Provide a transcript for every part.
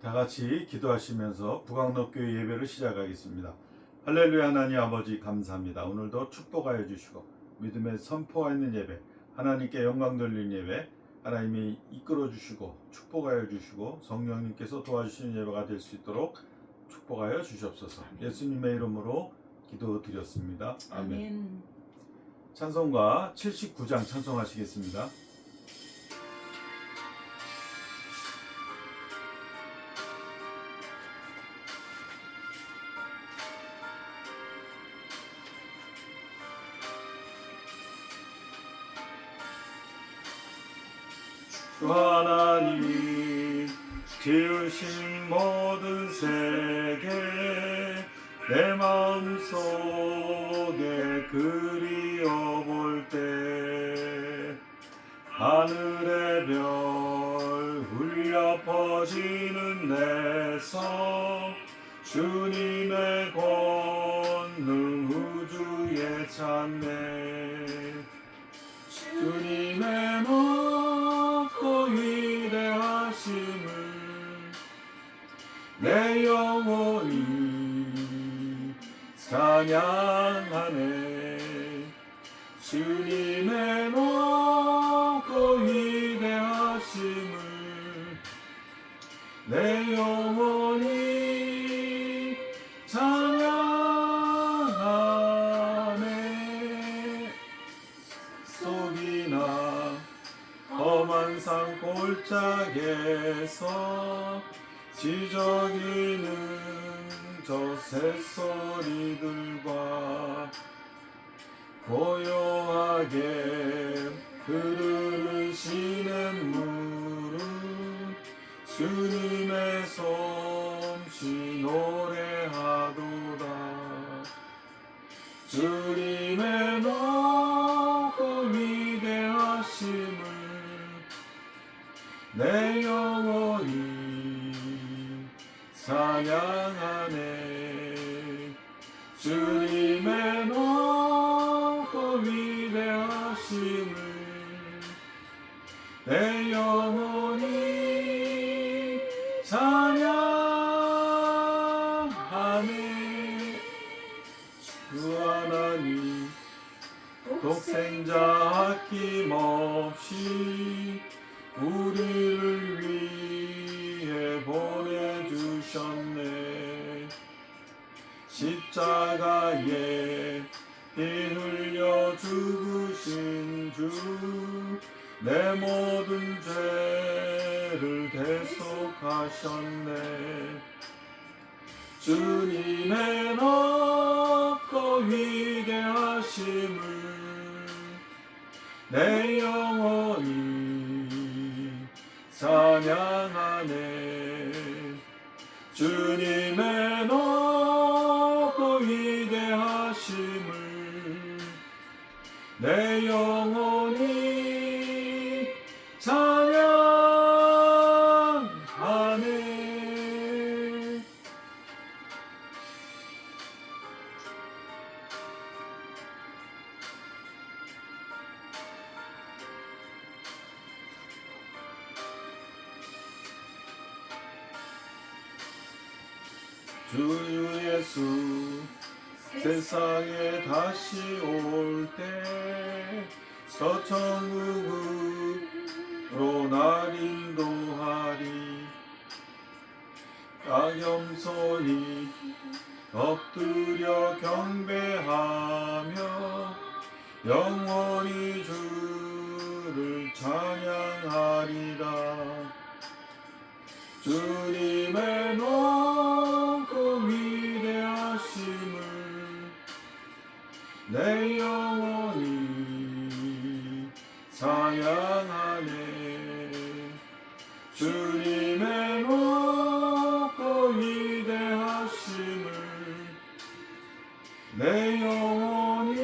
다 같이 기도하시면서 북악록교회 예배를 시작하겠습니다. 할렐루야. 하나님 아버지 감사합니다. 오늘도 축복하여 주시고 믿음의 선포가 있는 예배, 하나님께 영광 돌리는 예배, 하나님이 이끌어 주시고 축복하여 주시고 성령님께서 도와주시는 예배가 될 수 있도록 축복하여 주시옵소서. 예수님의 이름으로 기도드렸습니다. 아멘. 찬송가 79장 찬송하시겠습니다. 주 하나님 지으신 모든 세계 내 마음속에 그리워볼 때 하늘의 별 울려 퍼지는 내성 주님의 권능 우주에 찾네. 주님의 높고 위대하심을 내 영혼이 찬양하네. 주님의 높고 위대하심을 내 영혼이 찬양하네. 속이나 험한 산 골짜기에서 지저귀는 저 새소리들과 고요하게 흐르는 시냇물은 주님의 솜씨 노래하도다. 주님의 높고 위대하심을 내 영혼이 찬양하네. 주님의 높고 위대하심을 내 영혼이 찬양하네. 주 하나님 독생자 아낌없이 우리를 위해 보내주셨네. 십자가에 피 흘려 죽으신 주 내 모든 죄를 대속하셨네. 주님의 높고 위대하심을 내 영혼이 찬양하네. 주님의 높고 위대하심을 내 영혼이 찬양하네. 주 예수 세상에 다시 올 때 서천국으로 날 인도하리. 나 겸손히 엎드려 경배하며 영원히 주를 찬양하리라. 주님의 높고 위대하심을 내 영혼이 찬양하네. 주님의 높고 위대하심을 내 영혼이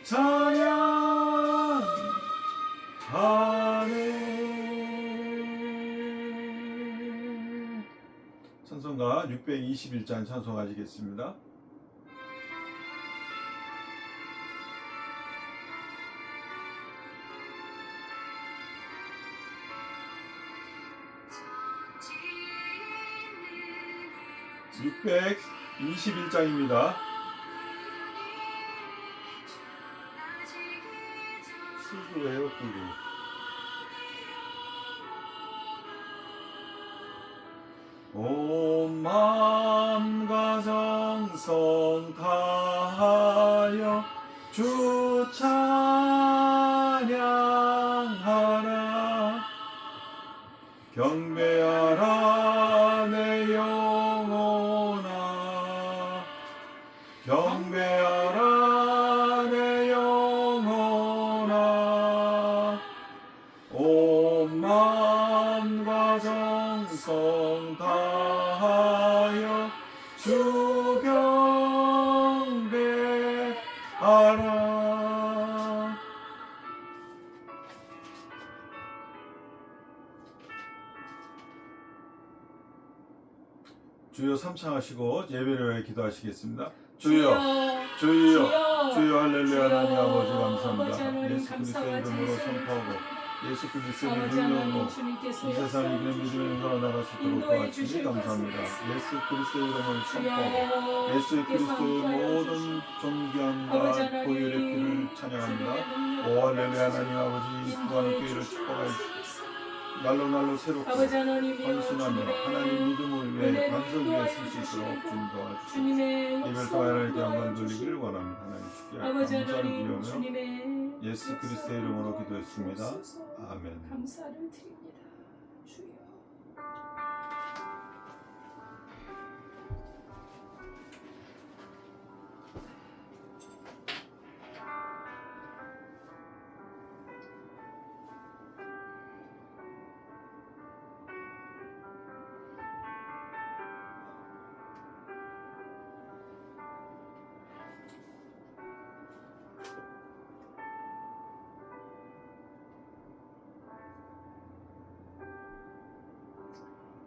찬양하네. 찬송가 621장 찬송하시겠습니다. 621장입니다. 수구예요, 수구. 온 마음과 정성 다하여 주 찬양하라. 경배하라 내 영혼아, 경배하라 내 영혼아. 온 마음과 정성 다하여 주 경배하라. 주여 삼창하시고 예배를 위해 기도하시겠습니다. 주여, 주여, 주여, 할렐루야. 하나님 아버지 감사합니다. 예수 그리스도의 이름으로 선포하고 예수 그리스도의 능력으로 이 세상을 이기는 믿음의 살아나갈 수 있도록 도와주시니 감사합니다. 예수 그리스도의 이름을 선포하고 예수 그리스도의 모든 존귀함과 보혈의 피를 찬양합니다. 오 할렐루야. 하나님 아버지 부활의 교회를 축복하시옵소서. 날로 새롭고 헌신하며 하나님 믿음을 위해 반석 위에 쓸 수 있도록 주님 도와주시옵소서. 예배를 통해 하나님께 영광 돌리기를 원합니다. 하나님 주께 감사를 드리며 예수 그리스도의 이름으로 기도했습니다. 아멘. 감사를 드립니다. 주여.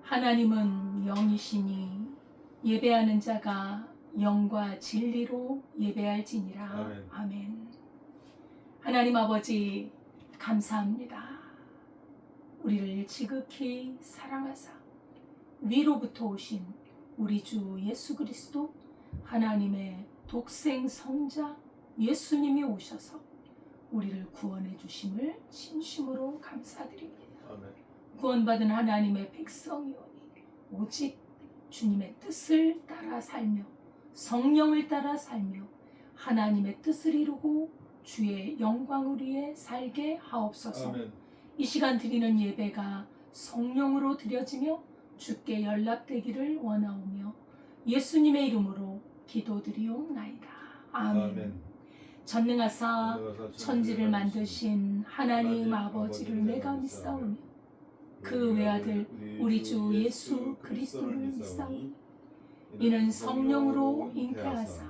하나님은 영이시니 예배하는 자가 영과 진리로 예배할지니라. 아멘. 아멘. 하나님 아버지 감사합니다. 우리를 지극히 사랑하사 위로부터 오신 우리 주 예수 그리스도 하나님의 독생 성자 예수님이 오셔서 우리를 구원해 주심을 진심으로 감사드립니다. 아멘. 구원받은 하나님의 백성이오니 오직 주님의 뜻을 따라 살며 성령을 따라 살며 하나님의 뜻을 이루고 주의 영광을 위해 살게 하옵소서. 아멘. 이 시간 드리는 예배가 성령으로 드려지며 주께 연락되기를 원하오며 예수님의 이름으로 기도드리옵나이다. 아멘. 아멘. 전능하사 천지를 만드신 하나님 아버지를 내가 믿사오며 그 외아들 우리 주 예수 그리스도를 믿사오니 이는 성령으로 잉태하사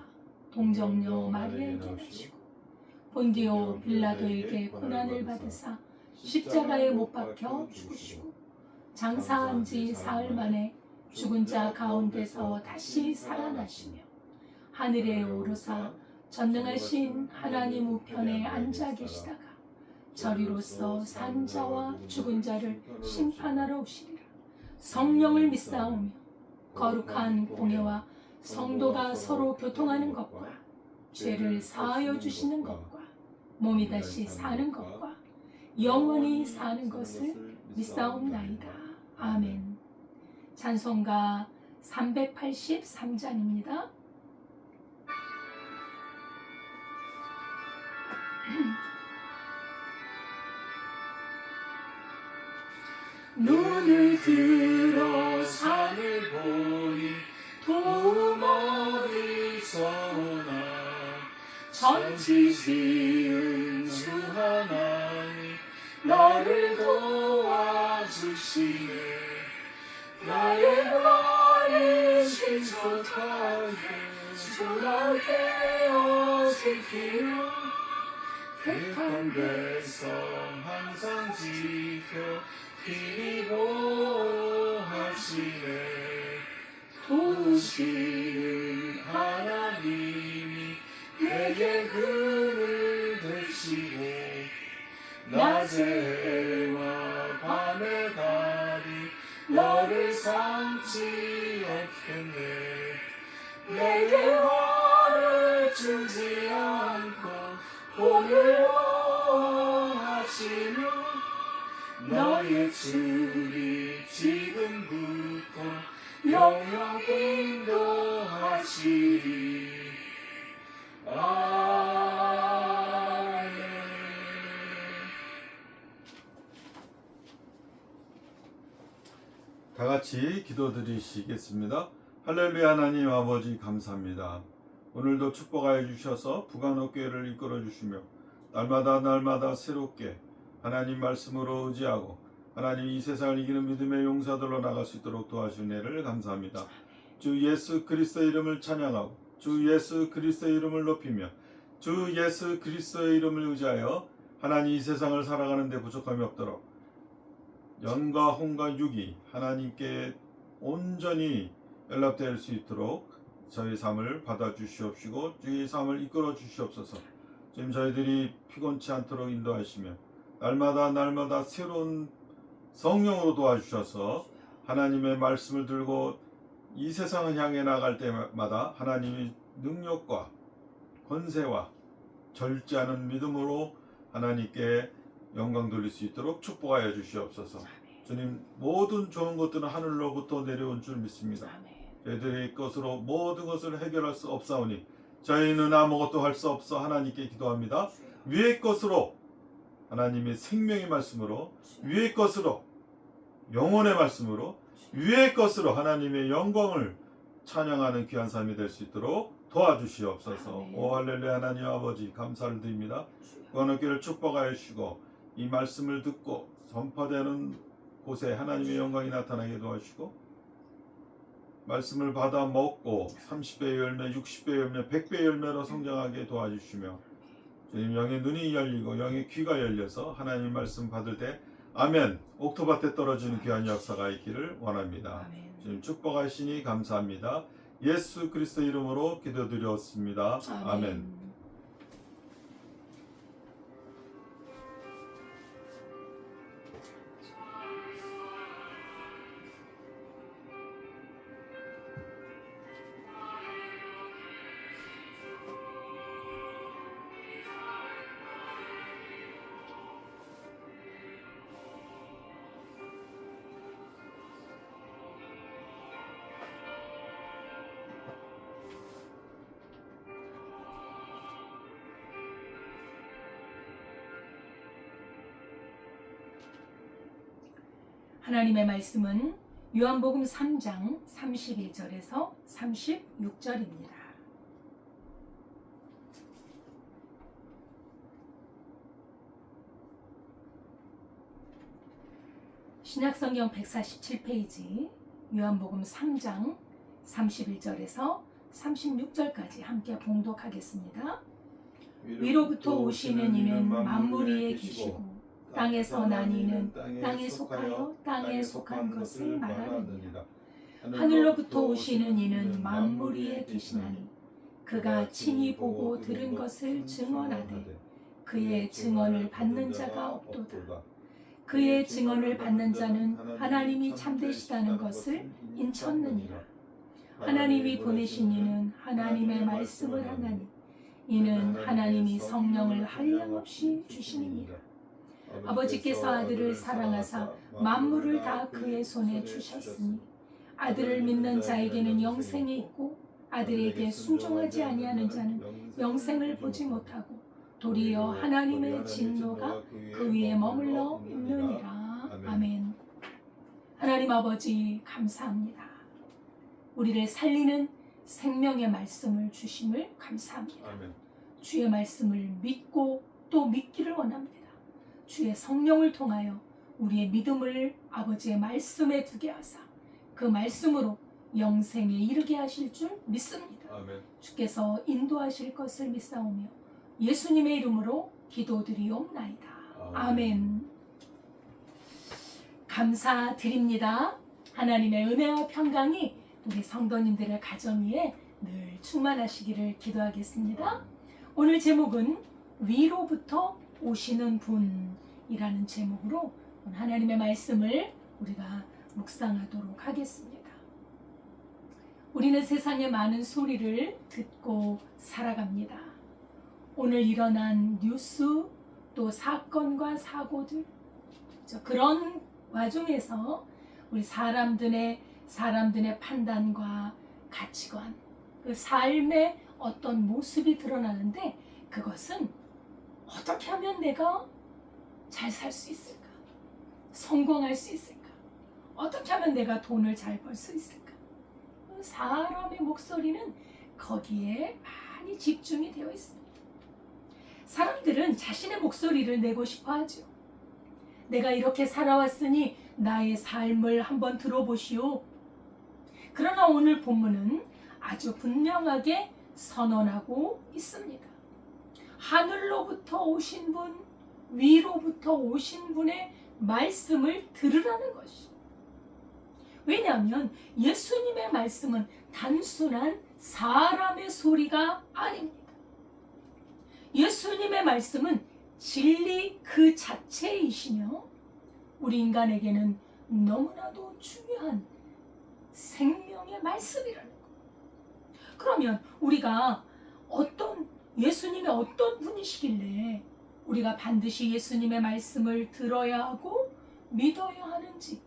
동정녀 마리아에게 나시고 본디오 빌라도에게 고난을 받으사 십자가에 못 박혀 죽으시고 장사한 지 사흘 만에 죽은 자 가운데서 다시 살아나시며 하늘에 오르사 전능하신 하나님 우편에 앉아 계시다가 저리로서 산 자와 죽은 자를 심판하러 오시리라. 성령을 믿사오며 거룩한 공예와 성도가 서로 교통하는 것과 죄를 사하여 주시는 것과 몸이 다시 사는 것과 영원히 사는 것을 믿사옵나이다. 아멘. 찬송가 383장입니다. 눈을 들어 산을 보니 도움 어디서 오나 천지 지은 주 하나님 나를 도와주시네. 나의 머리 신속하게 주가 되어지기로 택한 백성 항상 지켜 비리고 하시네. 도우시는 하나님이 내게 그늘 되시고 낮에와 밤에 달이 너를 삼지 않겠네. 다 같이 기도드리시겠습니다. 할렐루야. 하나님 아버지 감사합니다. 오늘도 축복하여 주셔서 부간옥교회를 이끌어 주시며 날마다 새롭게 하나님 말씀으로 의지하고 하나님 이 세상을 이기는 믿음의 용사들로 나갈 수 있도록 도와주신 은혜를 감사합니다. 주 예수 그리스도의 이름을 찬양하고 주 예수 그리스도의 이름을 높이며 주 예수 그리스도의 이름을 의지하여 하나님 이 세상을 살아가는 데 부족함이 없도록 영과 혼과 육이 하나님께 온전히 연락될 수 있도록 저희 삶을 받아주시옵시고 주의 삶을 이끌어 주시옵소서. 지금 저희들이 피곤치 않도록 인도하시며 날마다 새로운 성령으로 도와주셔서 하나님의 말씀을 들고 이 세상을 향해 나갈 때마다 하나님의 능력과 권세와 절제 않은 믿음으로 하나님께 영광 돌릴 수 있도록 축복하여 주시옵소서. 주님, 모든 좋은 것들은 하늘로부터 내려온 줄 믿습니다. 저희들의 것으로 모든 것을 해결할 수 없사오니 저희는 아무것도 할 수 없어 하나님께 기도합니다. 위의 것으로 하나님의 생명의 말씀으로, 위의 것으로 영혼의 말씀으로, 위의 것으로 하나님의 영광을 찬양하는 귀한 삶이 될 수 있도록 도와주시옵소서. 오 할렐루야. 하나님 아버지 감사를 드립니다. 구원의 축복하여 주시고 이 말씀을 듣고 선포되는 곳에 하나님의 영광이 나타나게 도와주시고 말씀을 받아 먹고 30배의 열매, 60배의 열매, 100배의 열매로 성장하게 도와주시며 주님 영의 눈이 열리고 영의 귀가 열려서 하나님의 말씀 받을 때 아멘 옥토밭에 떨어지는 귀한 역사가 있기를 원합니다. 주님 축복하시니 감사합니다. 예수 그리스도 이름으로 기도드렸습니다. 아멘. 하나님의 말씀은 요한복음 3장 31절에서 36절입니다. 신약성경 147페이지 요한복음 3장 31절에서 36절까지 함께 봉독하겠습니다. 위로부터 오시는 이는 만물 위에 계시고 땅에서 난 이는 땅에 속하여 땅에 속한 것을 말하느니라. 하늘로부터 오시는 이는 만물 위에 계시나니 그가 친히 보고 들은 것을 증언하되 그의 증언을 받는 자가 없도다. 그의 증언을 받는 자는 하나님이 참되시다는 것을 인쳤느니라. 하나님이 보내신 이는 하나님의 말씀을 하나니 이는 하나님이 성령을 한량없이 주시느니라. 아버지께서 아들을 사랑하사 만물을 다 그의 손에 주셨으니 아들을 믿는 자에게는 영생이 있고 아들에게 순종하지 아니하는 자는 영생을 보지 못하고 도리어 하나님의 진노가 그 위에 머물러 있느니라. 아멘. 하나님 아버지 감사합니다. 우리를 살리는 생명의 말씀을 주심을 감사합니다. 주의 말씀을 믿고 또 믿기를 원합니다. 주의 성령을 통하여 우리의 믿음을 아버지의 말씀에 두게 하사 그 말씀으로 영생에 이르게 하실 줄 믿습니다. 아멘. 주께서 인도하실 것을 믿사오며 예수님의 이름으로 기도드리옵나이다. 아멘. 감사드립니다. 하나님의 은혜와 평강이 우리 성도님들의 가정 위에 늘 충만하시기를 기도하겠습니다. 오늘 제목은 위로부터 오시는 분이라는 제목으로 하나님의 말씀을 우리가 묵상하도록 하겠습니다. 우리는 세상의 많은 소리를 듣고 살아갑니다. 오늘 일어난 뉴스 또 사건과 사고들 그런 와중에서 우리 사람들의 판단과 가치관 그 삶의 어떤 모습이 드러나는데 그것은 어떻게 하면 내가 잘 살 수 있을까? 성공할 수 있을까? 어떻게 하면 내가 돈을 잘 벌 수 있을까? 사람의 목소리는 거기에 많이 집중이 되어 있습니다. 사람들은 자신의 목소리를 내고 싶어 하죠. 내가 이렇게 살아왔으니 나의 삶을 한번 들어보시오. 그러나 오늘 본문은 아주 분명하게 선언하고 있습니다. 하늘로부터 오신 분, 위로부터 오신 분의 말씀을 들으라는 것이. 왜냐하면 예수님의 말씀은 단순한 사람의 소리가 아닙니다. 예수님의 말씀은 진리 그 자체이시며 우리 인간에게는 너무나도 중요한 생명의 말씀이라는 것. 그러면 우리가 예수님이 어떤 분이시길래 우리가 반드시 예수님의 말씀을 들어야 하고 믿어야 하는지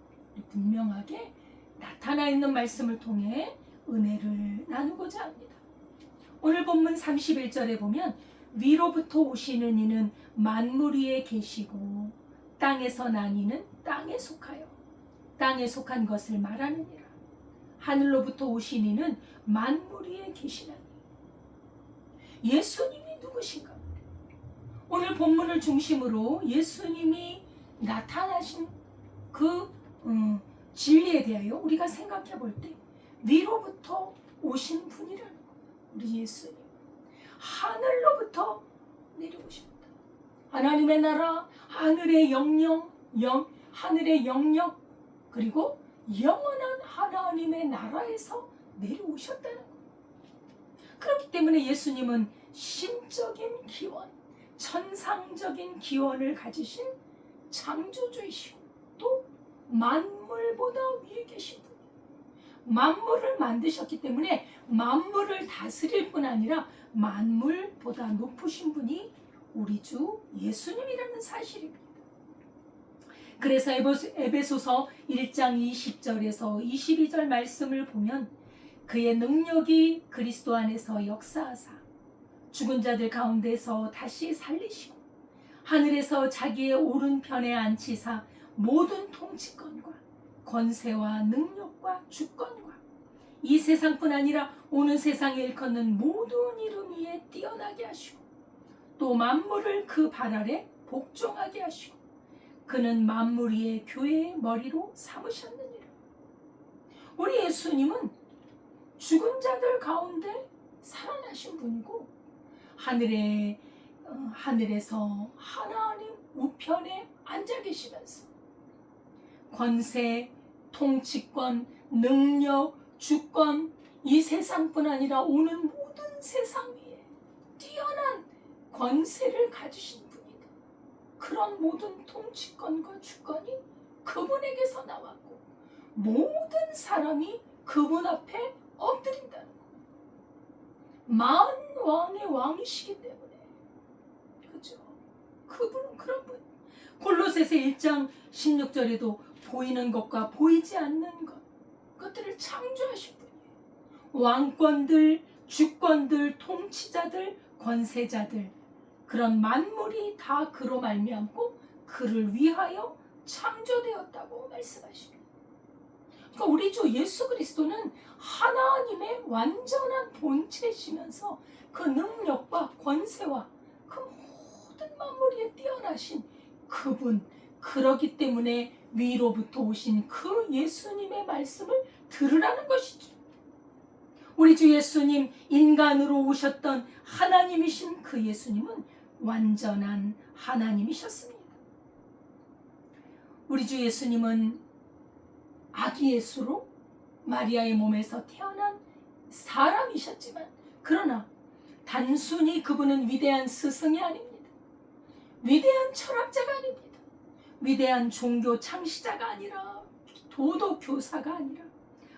분명하게 나타나 있는 말씀을 통해 은혜를 나누고자 합니다. 오늘 본문 31절에 보면 위로부터 오시는 이는 만물 위에 계시고 땅에서 난 이는 땅에 속하여 땅에 속한 것을 말하느니라. 하늘로부터 오신 이는 만물 위에 계시나니. 예수님이 누구신가? 오늘 본문을 중심으로 예수님이 나타나신 그 진리에 대하여 우리가 생각해 볼 때 위로부터 오신 분이라는 거예요. 우리 예수님 하늘로부터 내려오십니다. 하나님의 나라, 하늘의 하늘의 영역, 그리고 영원한 하나님의 나라에서 내려오셨다는 거예요. 그렇기 때문에 예수님은 신적인 기원, 천상적인 기원을 가지신 창조주이시고 또 만물보다 위에 계신 분. 만물을 만드셨기 때문에 만물을 다스릴 뿐 아니라 만물보다 높으신 분이 우리 주 예수님이라는 사실입니다. 그래서 에베소서 1장 20절에서 22절 말씀을 보면 그의 능력이 그리스도 안에서 역사하사 죽은 자들 가운데서 다시 살리시고 하늘에서 자기의 오른편에 앉히사 모든 통치권과 권세와 능력과 주권과 이 세상뿐 아니라 오는 세상에 일컫는 모든 이름 위에 뛰어나게 하시고 또 만물을 그 발 아래 복종하게 하시고 그는 만물 위의 교회의 머리로 삼으셨느니라. 우리 예수님은 죽은 자들 가운데 살아나신 분이고 하늘에서 하나님 우편에 앉아 계시면서 권세, 통치권, 능력, 주권 이 세상뿐 아니라 오는 모든 세상 위에 뛰어난 권세를 가지신 분이다. 그런 모든 통치권과 주권이 그분에게서 나왔고 모든 사람이 그분 앞에 엎드린다는 거. 만왕의 왕이시기 때문에 그죠? 그분은 그런 분. 골로새서 1장 16절에도 보이는 것과 보이지 않는 그것들을 창조하신 분이에요. 왕권들, 주권들, 통치자들, 권세자들 그런 만물이 다 그로 말미암고 그를 위하여 창조되었다고 말씀하십니다. 그러니까 우리 주 예수 그리스도는 하나님의 완전한 본체이시면서 그 능력과 권세와 그 모든 만물 위에 뛰어나신 그분, 그러기 때문에 위로부터 오신 그 예수님의 말씀을 들으라는 것이죠. 우리 주 예수님, 인간으로 오셨던 하나님이신 그 예수님은 완전한 하나님이셨습니다. 우리 주 예수님은 아기 예수로 마리아의 몸에서 태어난 사람이셨지만 그러나 단순히 그분은 위대한 스승이 아닙니다. 위대한 철학자가 아닙니다. 위대한 종교 창시자가 아니라 도덕 교사가 아니라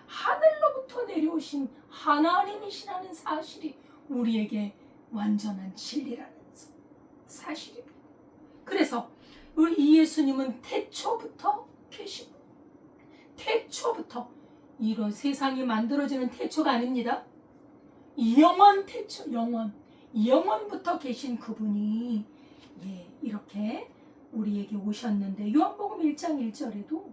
하늘로부터 내려오신 하나님이시라는 사실이 우리에게 완전한 진리라는 사실입니다. 그래서 우리 이 예수님은 태초부터 계시고 태초부터 이런 세상이 만들어지는 태초가 아닙니다. 영원 태초, 영원부터 계신 그분이 이렇게 우리에게 오셨는데 요한복음 1장 1절에도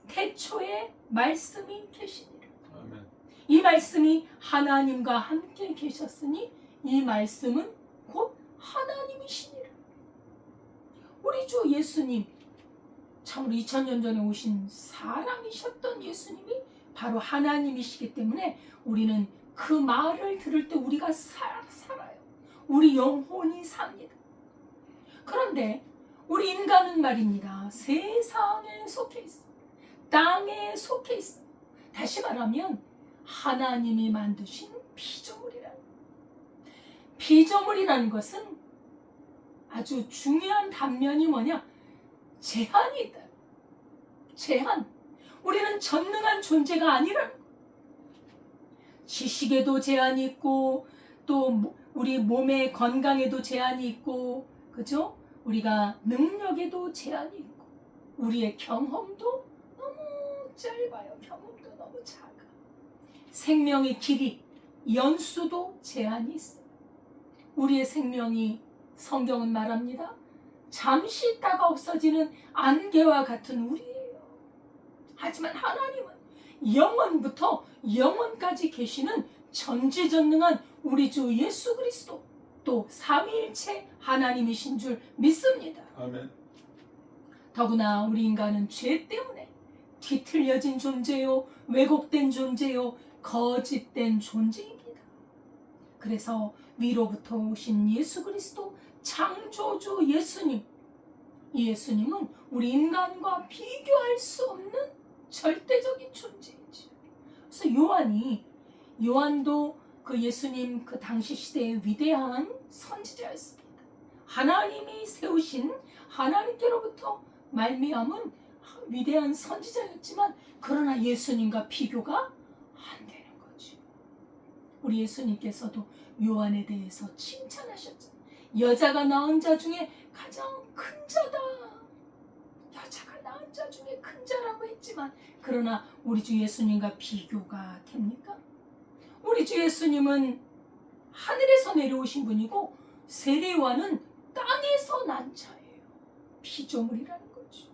태초에 말씀이 계시니라. 아멘. 이 말씀이 하나님과 함께 계셨으니 이 말씀은 곧 하나님이시니라. 우리 주 예수님, 참으로 2000년 전에 오신 사람이셨던 예수님이 바로 하나님이시기 때문에 우리는 그 말을 들을 때 우리가 살아요. 우리 영혼이 삽니다. 그런데 우리 인간은 말입니다. 세상에 속해 있어. 땅에 속해 있어. 다시 말하면 하나님이 만드신 피조물이라는 것은 아주 중요한 단면이 뭐냐? 제한이 있다. 제한. 우리는 전능한 존재가 아니라는 거예요. 지식에도 제한이 있고 또 우리 몸의 건강에도 제한이 있고, 그죠? 우리가 능력에도 제한이 있고 우리의 경험도 너무 짧아요. 경험도 너무 작아. 생명의 길이, 연수도 제한이 있어요. 우리의 생명이 성경은 말합니다. 잠시 있다가 없어지는 안개와 같은 우리예요. 하지만 하나님은 영원부터 영원까지 계시는 전지전능한 우리 주 예수 그리스도, 또 삼위일체 하나님이신 줄 믿습니다. 아멘. 더구나 우리 인간은 죄 때문에 뒤틀려진 존재요, 왜곡된 존재요, 거짓된 존재입니다. 그래서 위로부터 오신 예수 그리스도, 창조주 예수님, 이 예수님은 우리 인간과 비교할 수 없는 절대적인 존재이죠. 그래서 요한도 그 예수님 그 당시 시대의 위대한 선지자였습니다. 하나님이 세우신, 하나님께로부터 말미암은 위대한 선지자였지만 그러나 예수님과 비교가 안 되는 거죠. 우리 예수님께서도 요한에 대해서 칭찬하셨죠. 여자가 낳은 자 중에 가장 큰 자다. 여자가 낳은 자 중에 큰 자라고 했지만 그러나 우리 주 예수님과 비교가 됩니까? 우리 주 예수님은 하늘에서 내려오신 분이고 세례요한은 땅에서 난 자예요. 피조물이라는 거죠.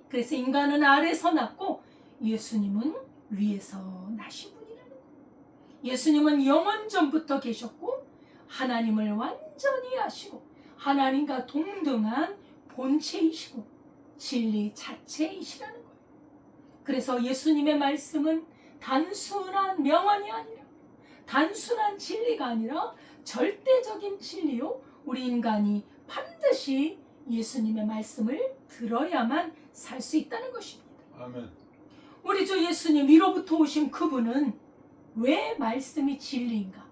그래서 인간은 아래서 났고 예수님은 위에서 나신 분이라는 거예요. 예수님은 영원전부터 계셨고 하나님을 완전히 아시고 하나님과 동등한 본체이시고 진리 자체이시라는 거예요. 그래서 예수님의 말씀은 단순한 명언이 아니라, 단순한 진리가 아니라 절대적인 진리요, 우리 인간이 반드시 예수님의 말씀을 들어야만 살 수 있다는 것입니다. 아멘. 우리 주 예수님 위로부터 오신 그분은 왜 말씀이 진리인가?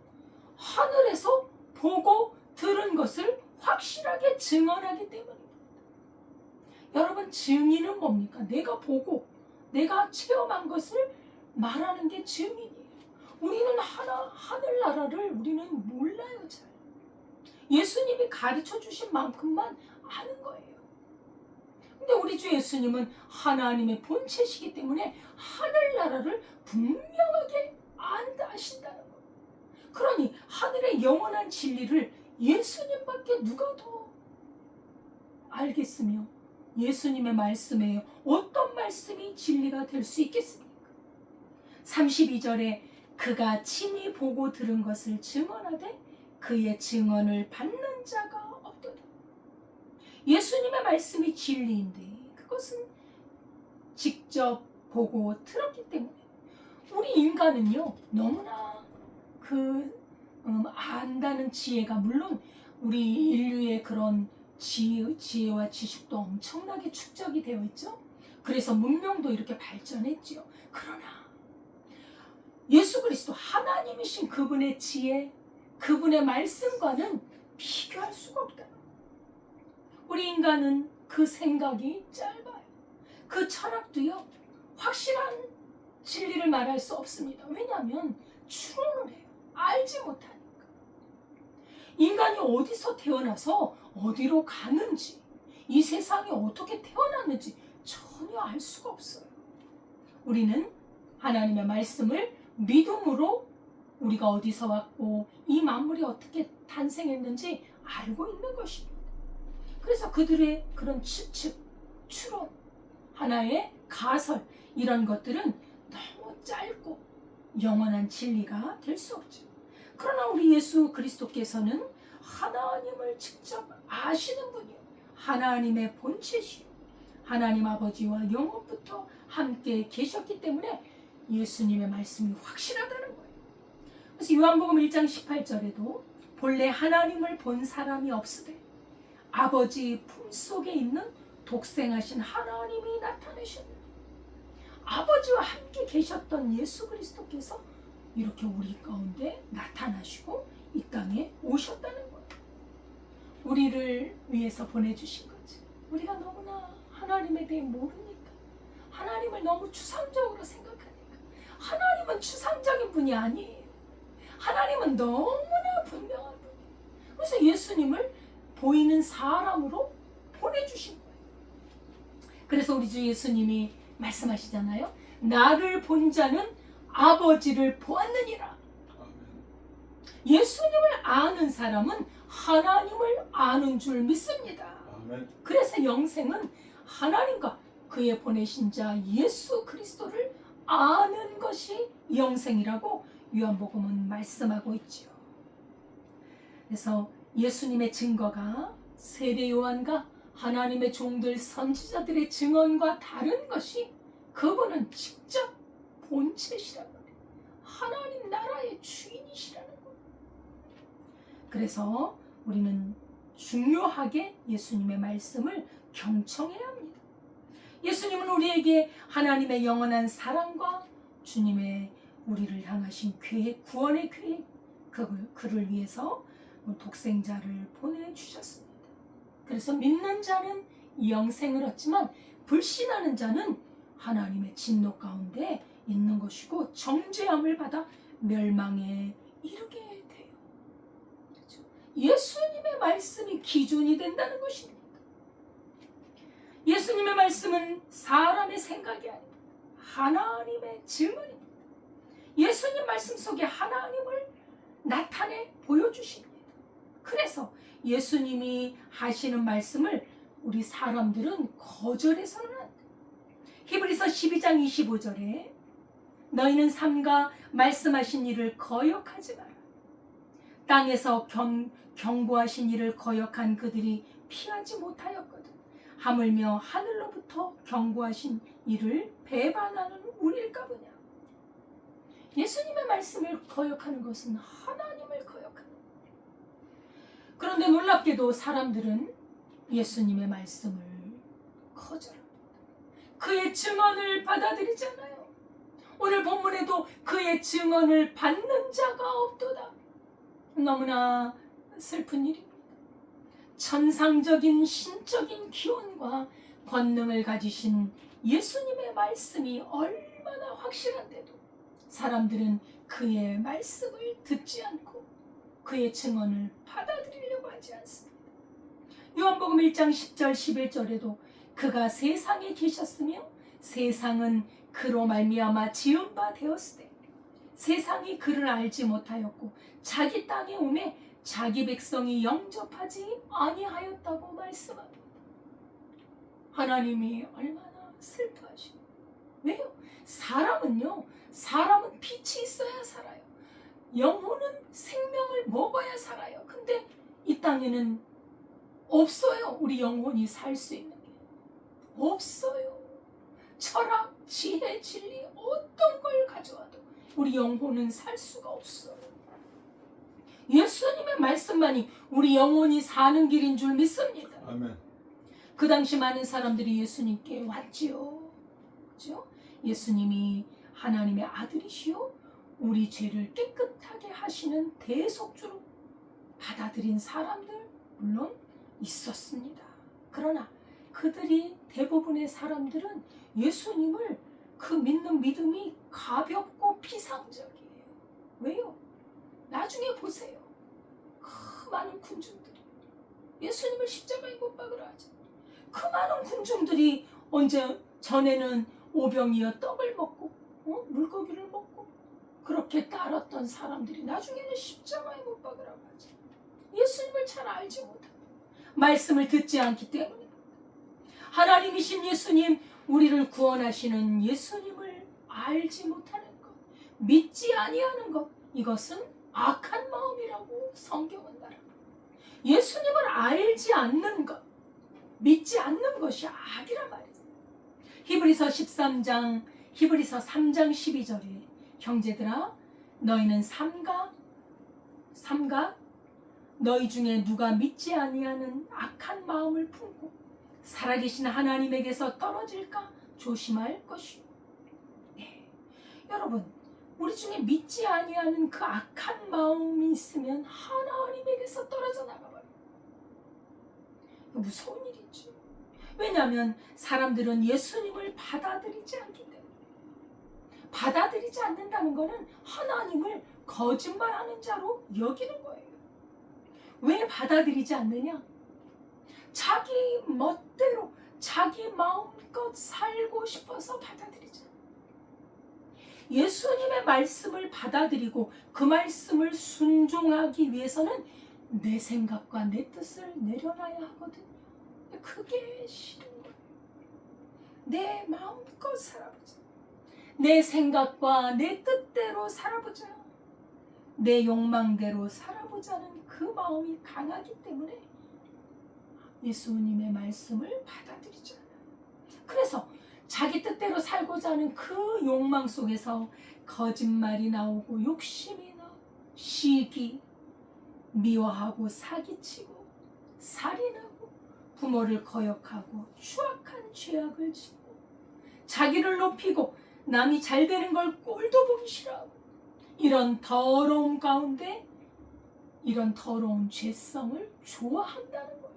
하늘에서 보고 들은 것을 확실하게 증언하기 때문입니다. 여러분, 증인은 뭡니까? 내가 보고 내가 체험한 것을 말하는 게 증인이에요. 우리는 하늘나라를 우리는 몰라요. 잘. 예수님이 가르쳐 주신 만큼만 아는 거예요. 근데 우리 주 예수님은 하나님의 본체시기 때문에 하늘나라를 분명하게 아신다는 거예요. 그러니 하늘의 영원한 진리를 예수님밖에 누가 더 알겠으며 예수님의 말씀에 어떤 말씀이 진리가 될 수 있겠습니까? 32절에 그가 친히 보고 들은 것을 증언하되 그의 증언을 받는 자가 없도다. 예수님의 말씀이 진리인데 그것은 직접 보고 들었기 때문에 우리 인간은요 너무나 안다는 지혜가, 물론 우리 인류의 그런 지혜와 지식도 엄청나게 축적이 되어 있죠. 그래서 문명도 이렇게 발전했지요. 그러나 예수 그리스도 하나님이신 그분의 지혜, 그분의 말씀과는 비교할 수가 없다. 우리 인간은 그 생각이 짧아요. 그 철학도요 확실한 진리를 말할 수 없습니다. 왜냐하면 추론을 해요. 알지 못하니까. 인간이 어디서 태어나서 어디로 가는지, 이 세상이 어떻게 태어났는지 전혀 알 수가 없어요. 우리는 하나님의 말씀을 믿음으로 우리가 어디서 왔고 이 만물이 어떻게 탄생했는지 알고 있는 것입니다. 그래서 그들의 그런 추측, 추론, 하나의 가설, 이런 것들은 너무 짧고 영원한 진리가 될 수 없죠. 그러나 우리 예수 그리스도께서는 하나님을 직접 아시는 분이요, 하나님의 본체시요, 하나님 아버지와 영원부터 함께 계셨기 때문에 예수님의 말씀이 확실하다는 거예요. 그래서 요한복음 1장 18절에도 본래 하나님을 본 사람이 없으되 아버지 품속에 있는 독생하신 하나님이 나타내셨느니, 아버지와 함께 계셨던 예수 그리스도께서 이렇게 우리 가운데 나타나시고 이 땅에 오셨다는 거예요. 우리를 위해서 보내주신 거지. 우리가 너무나 하나님에 대해 모르니까, 하나님을 너무 추상적으로 생각하니까. 하나님은 추상적인 분이 아니에요. 하나님은 너무나 분명한 분이에요. 그래서 예수님을 보이는 사람으로 보내주신 거예요. 그래서 우리 주 예수님이 말씀하시잖아요. 나를 본 자는 아버지를 보았느니라. 예수님을 아는 사람은 하나님을 아는 줄 믿습니다. 아멘. 그래서 영생은 하나님과 그의 보내신 자 예수 그리스도를 아는 것이 영생이라고 요한복음은 말씀하고 있지요. 그래서 예수님의 증거가 세례 요한과 하나님의 종들 선지자들의 증언과 다른 것이 그분은 직접 본체시라는 거예요. 하나님 나라의 주인이시라는 거예요. 그래서 우리는 중요하게 예수님의 말씀을 경청해야 합니다. 예수님은 우리에게 하나님의 영원한 사랑과 주님의 우리를 향하신 계획, 구원의 계획, 그를 위해서 독생자를 보내주셨습니다. 그래서 믿는 자는 영생을 얻지만 불신하는 자는 하나님의 진노 가운데 있는 것이고 정죄함을 받아 멸망에 이르게 돼요. 그렇죠? 예수님의 말씀이 기준이 된다는 것입니다. 예수님의 말씀은 사람의 생각이 아닙니다. 하나님의 증언입니다. 예수님 말씀 속에 하나님을 나타내 보여주십니다. 그래서 예수님이 하시는 말씀을 우리 사람들은 거절해서는 안 돼. 히브리서 12장 25절에 너희는 삼가 말씀하신 일을 거역하지 마라. 땅에서 경고하신 일을 거역한 그들이 피하지 못하였거든. 하물며 하늘로부터 경고하신 일을 배반하는 우리일까 보냐. 예수님의 말씀을 거역하는 것은 하나님을 거역하는 거예요. 그런데 놀랍게도 사람들은 예수님의 말씀을 거절합니다. 그의 증언을 받아들이지 않아요. 오늘 본문에도 그의 증언을 받는 자가 없도다. 너무나 슬픈 일입니다. 천상적인 신적인 기원과 권능을 가지신 예수님의 말씀이 얼마나 확실한데도 사람들은 그의 말씀을 듣지 않고 그의 증언을 받아들이려고 하지 않습니다. 요한복음 1장 10절 11절에도 그가 세상에 계셨으며 세상은 그로 말미암아 지은 바 되었으되 세상이 그를 알지 못하였고 자기 땅에 오매 자기 백성이 영접하지 아니하였다고 말씀합니다. 하나님이 얼마나 슬퍼하시고. 왜요? 사람은 빛이 있어야 살아요. 영혼은 생명을 먹어야 살아요. 근데 이 땅에는 없어요. 우리 영혼이 살 수 있는 게 없어요. 철학, 지혜, 진리 어떤 걸 가져와도 우리 영혼은 살 수가 없어요. 예수님의 말씀만이 우리 영혼이 사는 길인 줄 믿습니다. 아멘. 그 당시 많은 사람들이 예수님께 왔지요. 그렇죠? 예수님이 하나님의 아들이시요 우리 죄를 깨끗하게 하시는 대속주로 받아들인 사람들 물론 있었습니다. 그러나 그들이 대부분의 사람들은 예수님을 그 믿는 믿음이 가볍고 피상적이에요. 왜요? 나중에 보세요. 그 많은 군중들이 예수님을 십자가에 못 박으라 하지. 그 많은 군중들이 언제 전에는 오병이어 떡을 먹고 물고기를 먹고 그렇게 따랐던 사람들이 나중에는 십자가에 못 박으라고 하지. 예수님을 잘 알지 못합니다. 말씀을 듣지 않기 때문입니다. 하나님이신 예수님, 우리를 구원하시는 예수님을 알지 못하는 것, 믿지 아니하는 것, 이것은 악한 마음이라고 성경은 말합니다. 예수님을 알지 않는 것, 믿지 않는 것이 악이란 말이죠. 히브리서 3장 12절에 형제들아 너희는 삼가 너희 중에 누가 믿지 아니하는 악한 마음을 품고 살아계신 하나님에게서 떨어질까 조심할 것이요. 네. 여러분, 우리 중에 믿지 아니하는 그 악한 마음이 있으면 하나님에게서 떨어져 나가버려요. 무서운 일이죠. 왜냐하면 사람들은 예수님을 받아들이지 않기 때문에. 받아들이지 않는다는 것은 하나님을 거짓말하는 자로 여기는 거예요. 왜 받아들이지 않느냐? 자기 멋대로 자기 마음껏 살고 싶어서 받아들이죠. 예수님의 말씀을 받아들이고 그 말씀을 순종하기 위해서는 내 생각과 내 뜻을 내려놔야 하거든요. 그게 싫은 거예요. 내 마음껏 살아보자. 내 생각과 내 뜻대로 살아보자. 내 욕망대로 살아보자는 그 마음이 강하기 때문에 예수님의 말씀을 받아들이지 않아요. 그래서 자기 뜻대로 살고자 하는 그 욕망 속에서 거짓말이 나오고 욕심이 나오고 시기, 미워하고 사기치고 살인하고 부모를 거역하고 추악한 죄악을 짓고 자기를 높이고 남이 잘 되는 걸 꼴도 보기 싫어하고 이런 더러움 가운데 이런 더러운 죄성을 좋아한다는 거예요.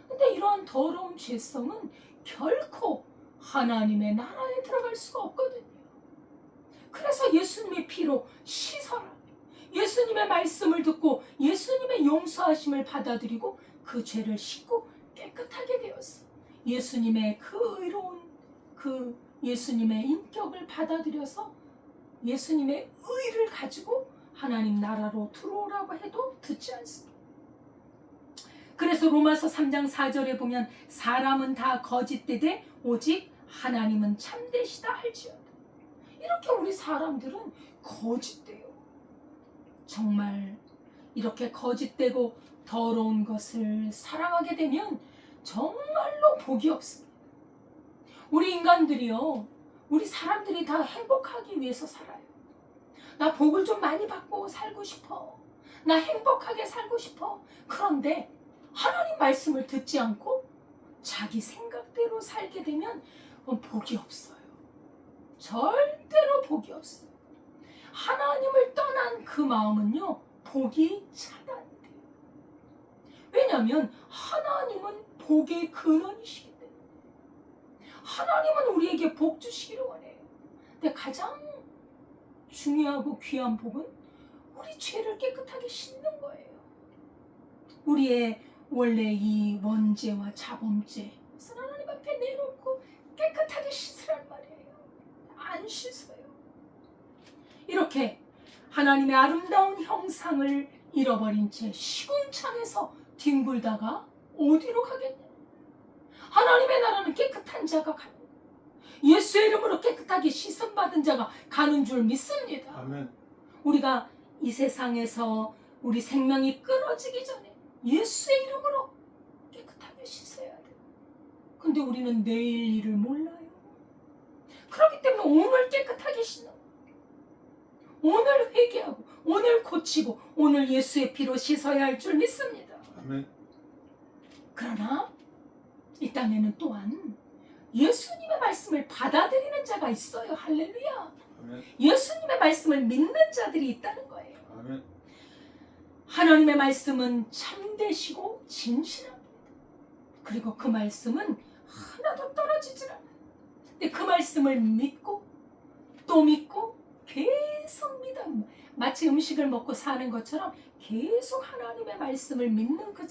근데 이러한 더러운 죄성은 결코 하나님의 나라에 들어갈 수가 없거든요. 그래서 예수님의 피로 씻어라. 예수님의 말씀을 듣고 예수님의 용서하심을 받아들이고 그 죄를 씻고 깨끗하게 되었어. 예수님의 그 의로운 그 예수님의 인격을 받아들여서 예수님의 의를 가지고 하나님 나라로 들어오라고 해도 듣지 않습니다. 그래서 로마서 3장 4절에 보면 사람은 다 거짓되되 오직 하나님은 참되시다 할지어다. 이렇게 우리 사람들은 거짓돼요. 정말 이렇게 거짓되고 더러운 것을 사랑하게 되면 정말로 복이 없습니다. 우리 인간들이요, 우리 사람들이 다 행복하기 위해서 살아요. 나 복을 좀 많이 받고 살고 싶어. 나 행복하게 살고 싶어. 그런데 하나님 말씀을 듣지 않고 자기 생각대로 살게 되면 복이 없어요. 절대로 복이 없어요. 하나님을 떠난 그 마음은요, 복이 차단돼요. 왜냐하면 하나님은 복의 근원이시기 때문에. 하나님은 우리에게 복 주시기를 원해요. 근데 가장 중요하고 귀한 복은 우리 죄를 깨끗하게 씻는 거예요. 우리의 원래 이 원죄와 자범죄, 그래서 하나님 앞에 내놓고 깨끗하게 씻으란 말이에요. 안 씻어요. 이렇게 하나님의 아름다운 형상을 잃어버린 채 시궁창에서 뒹굴다가 어디로 가겠냐? 하나님의 나라는 깨끗한 자가 가는, 예수의 이름으로 깨끗하게 씻음받은 자가 가는 줄 믿습니다. 아멘. 우리가 이 세상에서 우리 생명이 끊어지기 전에 예수의 이름으로 깨끗하게 씻어야 돼요. 근데 우리는 내일 일을 몰라요. 그렇기 때문에 오늘 깨끗하게 씻는, 오늘 회개하고 오늘 고치고 오늘 예수의 피로 씻어야 할 줄 믿습니다. 아멘. 그러나 이 땅에는 또한 예수님의 말씀을 받아들이는 자가 있어요. 할렐루야. 아멘. 예수님의 말씀을 믿는 자들이 있다는 거예요. 아멘. 하나님의 말씀은 참되시고 진실합니다. 그리고 그 말씀은 하나도 떨어지질 않아요. 근데 그 말씀을 믿고 또 믿고 계속 믿어. 마치 음식을 먹고 사는 것처럼 계속 하나님의 말씀을 믿는 그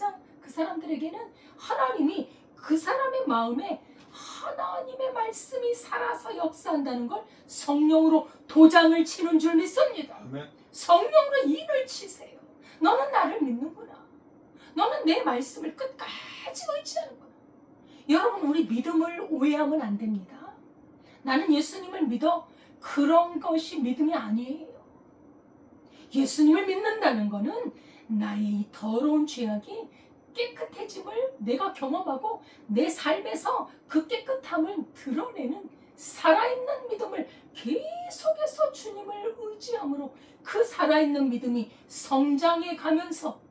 사람들에게는 하나님이 그 사람의 마음에 하나님의 말씀이 살아서 역사한다는 걸 성령으로 도장을 치는 줄 믿습니다. 아멘. 성령으로 인을 치세요. 너는 나를 믿는구나. 너는 내 말씀을 끝까지 의지하는구나. 여러분, 우리 믿음을 오해하면 안 됩니다. 나는 예수님을 믿어. 그런 것이 믿음이 아니에요. 예수님을 믿는다는 것은 나의 이 더러운 죄악이 깨끗해짐을 내가 경험하고 내 삶에서 그 깨끗함을 드러내는 살아있는 믿음을 계속해서 주님을 의지함으로 그 살아있는 믿음이 성장해 가면서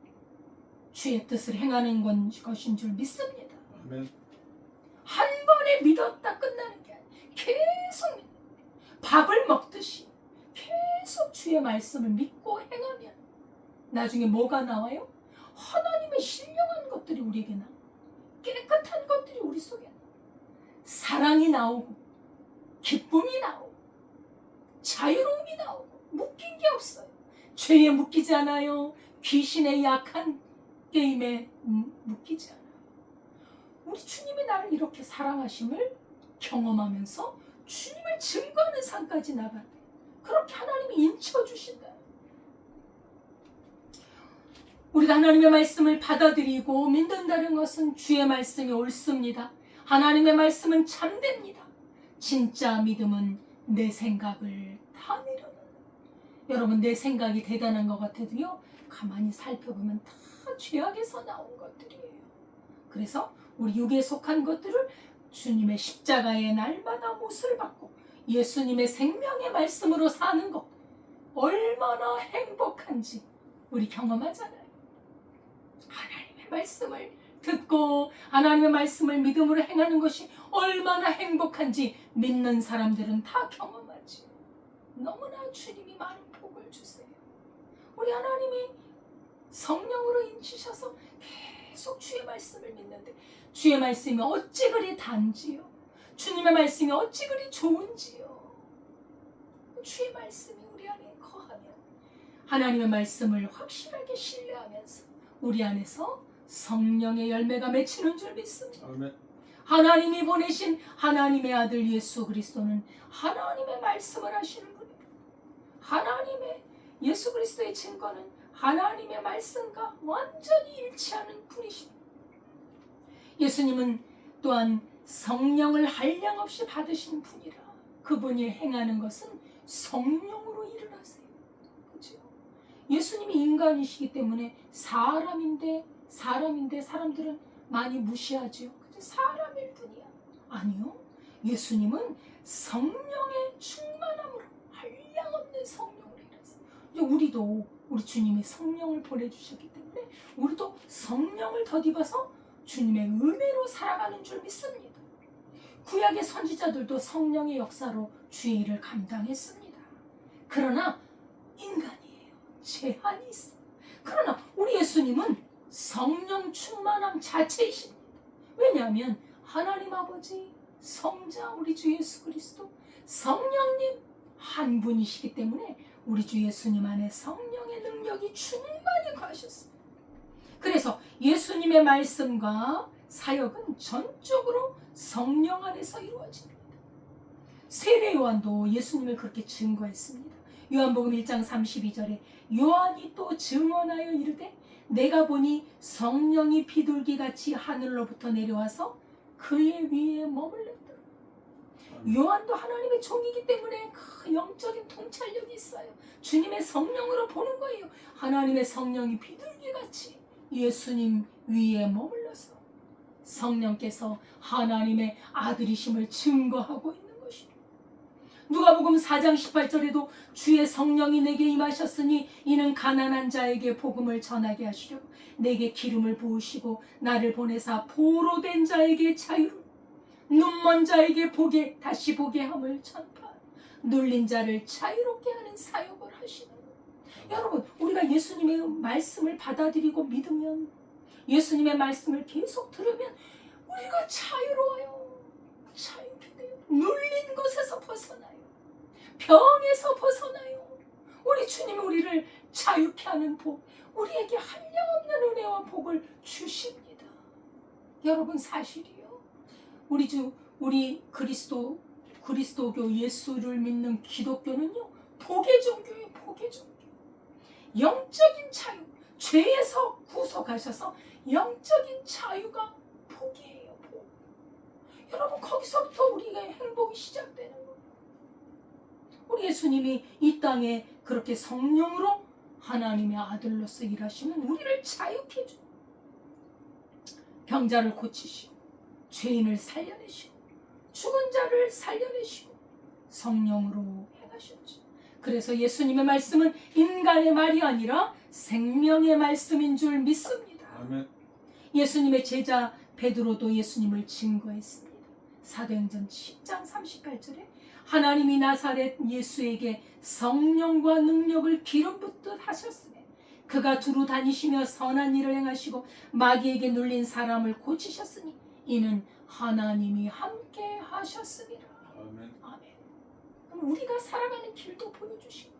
주의 뜻을 행하는 것인 줄 믿습니다. 아멘. 한 번에 믿었다 끝나는 게 아니라 계속 믿는, 밥을 먹듯이 계속 주의 말씀을 믿고 행하면 나중에 뭐가 나와요? 하나님의 신령한 것들이 우리에게 나와. 깨끗한 것들이 우리 속에 나와. 사랑이 나오고 기쁨이 나오고 자유로움이 나오고 묶인 게 없어요. 죄에 묶이지 않아요. 귀신의 약한 게임에 묶이지 않아요. 우리 주님이 나를 이렇게 사랑하심을 경험하면서 주님을 증거하는 삶까지 나가요. 그렇게 하나님이 인쳐주신다. 우리가 하나님의 말씀을 받아들이고 믿는다는 것은 주의 말씀이 옳습니다. 하나님의 말씀은 참됩니다. 진짜 믿음은 내 생각을 다 내려놓는. 여러분, 내 생각이 대단한 것 같아도요, 가만히 살펴보면 다 죄악에서 나온 것들이에요. 그래서 우리 육에 속한 것들을 주님의 십자가의 날마다 못을 받고 예수님의 생명의 말씀으로 사는 것, 얼마나 행복한지 우리 경험하잖아요. 하나님의 말씀을 듣고 하나님의 말씀을 믿음으로 행하는 것이 얼마나 행복한지 믿는 사람들은 다 경험하지. 너무나 주님이 많은 복을 주세요. 우리 하나님이 성령으로 인치셔서 계속 주의 말씀을 믿는데 주의 말씀이 어찌 그리 단지요? 주님의 말씀이 어찌 그리 좋은지요? 주의 말씀이 우리 안에 거하면 하나님의 말씀을 확실하게 신뢰하면서 우리 안에서 성령의 열매가 맺히는 줄 믿습니다. 아멘. 하나님이 보내신 하나님의 아들 예수 그리스도는 하나님의 말씀을 하시는 분입니다. 하나님의 예수 그리스도의 증거는 하나님의 말씀과 완전히 일치하는 분이십니다. 예수님은 또한 성령을 한량없이 받으신 분이라 그분이 행하는 것은 성령으로 일을 하세요. 그렇죠? 예수님이 인간이시기 때문에 사람인데 사람들은 많이 무시하죠. 사람일 뿐이야. 아니요. 예수님은 성령의 충만함으로 한량없는 성령으로 일하세요. 우리도 우리 주님이 성령을 보내주셨기 때문에 우리도 성령을 덧입어서 주님의 은혜로 살아가는 줄 믿습니다. 구약의 선지자들도 성령의 역사로 주의 일을 감당했습니다. 그러나 인간이에요. 제한이 있어. 그러나 우리 예수님은 성령 충만함 자체이십니다. 왜냐하면 하나님 아버지, 성자 우리 주 예수 그리스도, 성령님 한 분이시기 때문에 우리 주 예수님 안에 성령의 능력이 충만히 거하셨습니다. 그래서 예수님의 말씀과 사역은 전적으로 성령 안에서 이루어집니다. 세례 요한도 예수님을 그렇게 증거했습니다. 요한복음 1장 32절에 요한이 또 증언하여 이르되 내가 보니 성령이 비둘기같이 하늘로부터 내려와서 그의 위에 머물렀더라. 요한도 하나님의 종이기 때문에 그 영적인 통찰력이 있어요. 주님의 성령으로 보는 거예요. 하나님의 성령이 비둘기같이 예수님 위에 머물러서 성령께서 하나님의 아들이심을 증거하고 있는 것입니다. 누가복음 4장 18절에도 주의 성령이 내게 임하셨으니 이는 가난한 자에게 복음을 전하게 하시려고 내게 기름을 부으시고 나를 보내사 포로된 자에게 자유를, 눈먼 자에게 다시 보게 함을 전파, 눌린 자를 자유롭게 하는 사역을 하시는 것. 여러분, 우리가 예수님의 말씀을 받아들이고 믿으면, 예수님의 말씀을 계속 들으면 우리가 자유로워요. 자유케 돼요. 눌린 것에서 벗어나요. 병에서 벗어나요. 우리 주님이 우리를 자유케 하는 복, 우리에게 한량없는 은혜와 복을 주십니다. 여러분, 사실이요. 우리 그리스도교 예수를 믿는 기독교는요, 복의 종교예요. 복의 종교. 영적인 자유, 죄에서 구속하셔서 영적인 자유가 복이에요. 복. 여러분, 거기서부터 우리의 행복이 시작되는 거예요. 우리 예수님이 이 땅에 그렇게 성령으로 하나님의 아들로서 일하시면 우리를 자유케 해주고, 병자를 고치시고, 죄인을 살려내시고, 죽은 자를 살려내시고, 성령으로 행하셨죠. 그래서 예수님의 말씀은 인간의 말이 아니라 생명의 말씀인 줄 믿습니다. 아멘. 예수님의 제자 베드로도 예수님을 증거했습니다. 사도행전 10장 38절에 하나님이 나사렛 예수에게 성령과 능력을 기름 붓듯 하셨으며 그가 두루 다니시며 선한 일을 행하시고 마귀에게 눌린 사람을 고치셨으니 이는 하나님이 함께 하셨습니다. 아멘. 아멘. 그럼 우리가 살아가는 길도 보여주시고,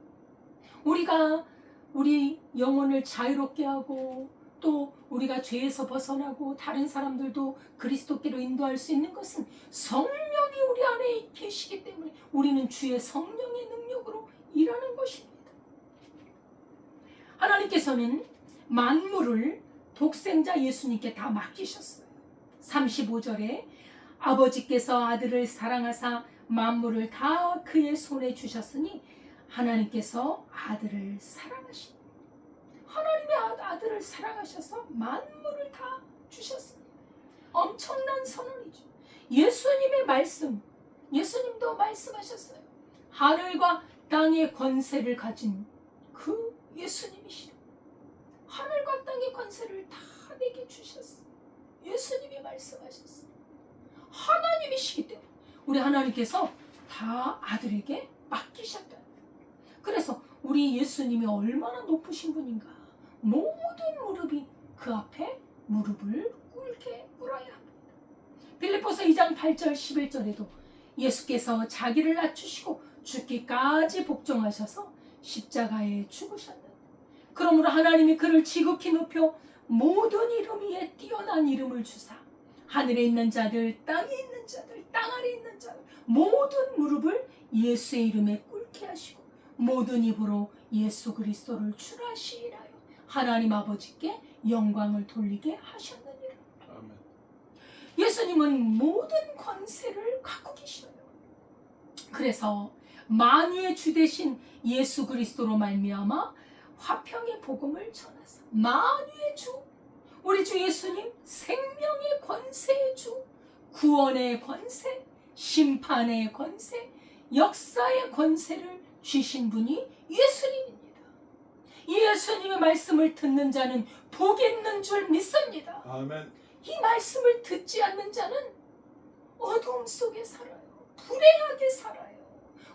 우리가 우리 영혼을 자유롭게 하고, 또 우리가 죄에서 벗어나고 다른 사람들도 그리스도께로 인도할 수 있는 것은 성령이 우리 안에 계시기 때문에 우리는 주의 성령의 능력으로 일하는 것입니다. 하나님께서는 만물을 독생자 예수님께 다 맡기셨어요. 35절에 아버지께서 아들을 사랑하사 만물을 다 그의 손에 주셨으니 하나님께서 아들을 사랑하십니다. 하나님의 아들을 사랑하셔서 만물을 다 주셨습니다. 엄청난 선언이죠. 예수님의 말씀, 예수님도 말씀하셨어요. 하늘과 땅의 권세를 가진 그 예수님이시죠. 하늘과 땅의 권세를 다 내게 주셨어요. 예수님이 말씀하셨어요. 하나님이시기 때문에 우리 하나님께서 다 아들에게 맡기셨다. 그래서 우리 예수님이 얼마나 높으신 분인가. 모든 무릎이 그 앞에 무릎을 꿇어야 합니다. 빌립보서 2장 8절 11절에도 예수께서 자기를 낮추시고 죽기까지 복종하셔서 십자가에 죽으셨는데 그러므로 하나님이 그를 지극히 높여 모든 이름 위에 뛰어난 이름을 주사 하늘에 있는 자들, 땅에 있는 자들, 땅 아래 있는 자들 모든 무릎을 예수의 이름에 꿇게 하시고 모든 입으로 예수 그리스도를 주라시리라요 하나님 아버지께 영광을 돌리게 하셨느니라. 아멘. 예수님은 모든 권세를 갖고 계시어요. 그래서 만유의 주 되신 예수 그리스도로 말미암아 화평의 복음을 전하사 만유의 주, 우리 주 예수님 생명의 권세의 주, 구원의 권세, 심판의 권세, 역사의 권세를 주신 분이 예수님입니다. 이 예수님의 말씀을 듣는 자는 복이 있는 줄 믿습니다. 아멘. 이 말씀을 듣지 않는 자는 어두움 속에 살아요. 불행하게 살아요.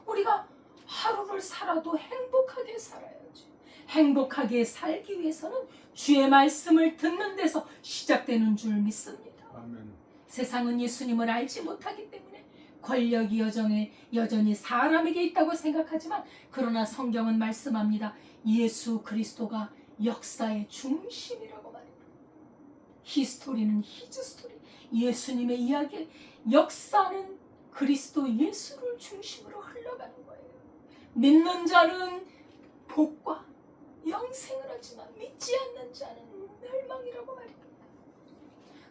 우리가 하루를 살아도 행복하게 살아야지. 행복하게 살기 위해서는 주의 말씀을 듣는 데서 시작되는 줄 믿습니다. 아멘. 세상은 예수님을 알지 못하기 때문에 권력이 여전히 사람에게 있다고 생각하지만 그러나 성경은 말씀합니다. 예수 그리스도가 역사의 중심이라고 말합니다. 히스토리는 히즈스토리. 예수님의 이야기, 역사는 그리스도 예수를 중심으로 흘러가는 거예요. 믿는 자는 복과 영생을 하지만 믿지 않는 자는 멸망이라고 말합니다.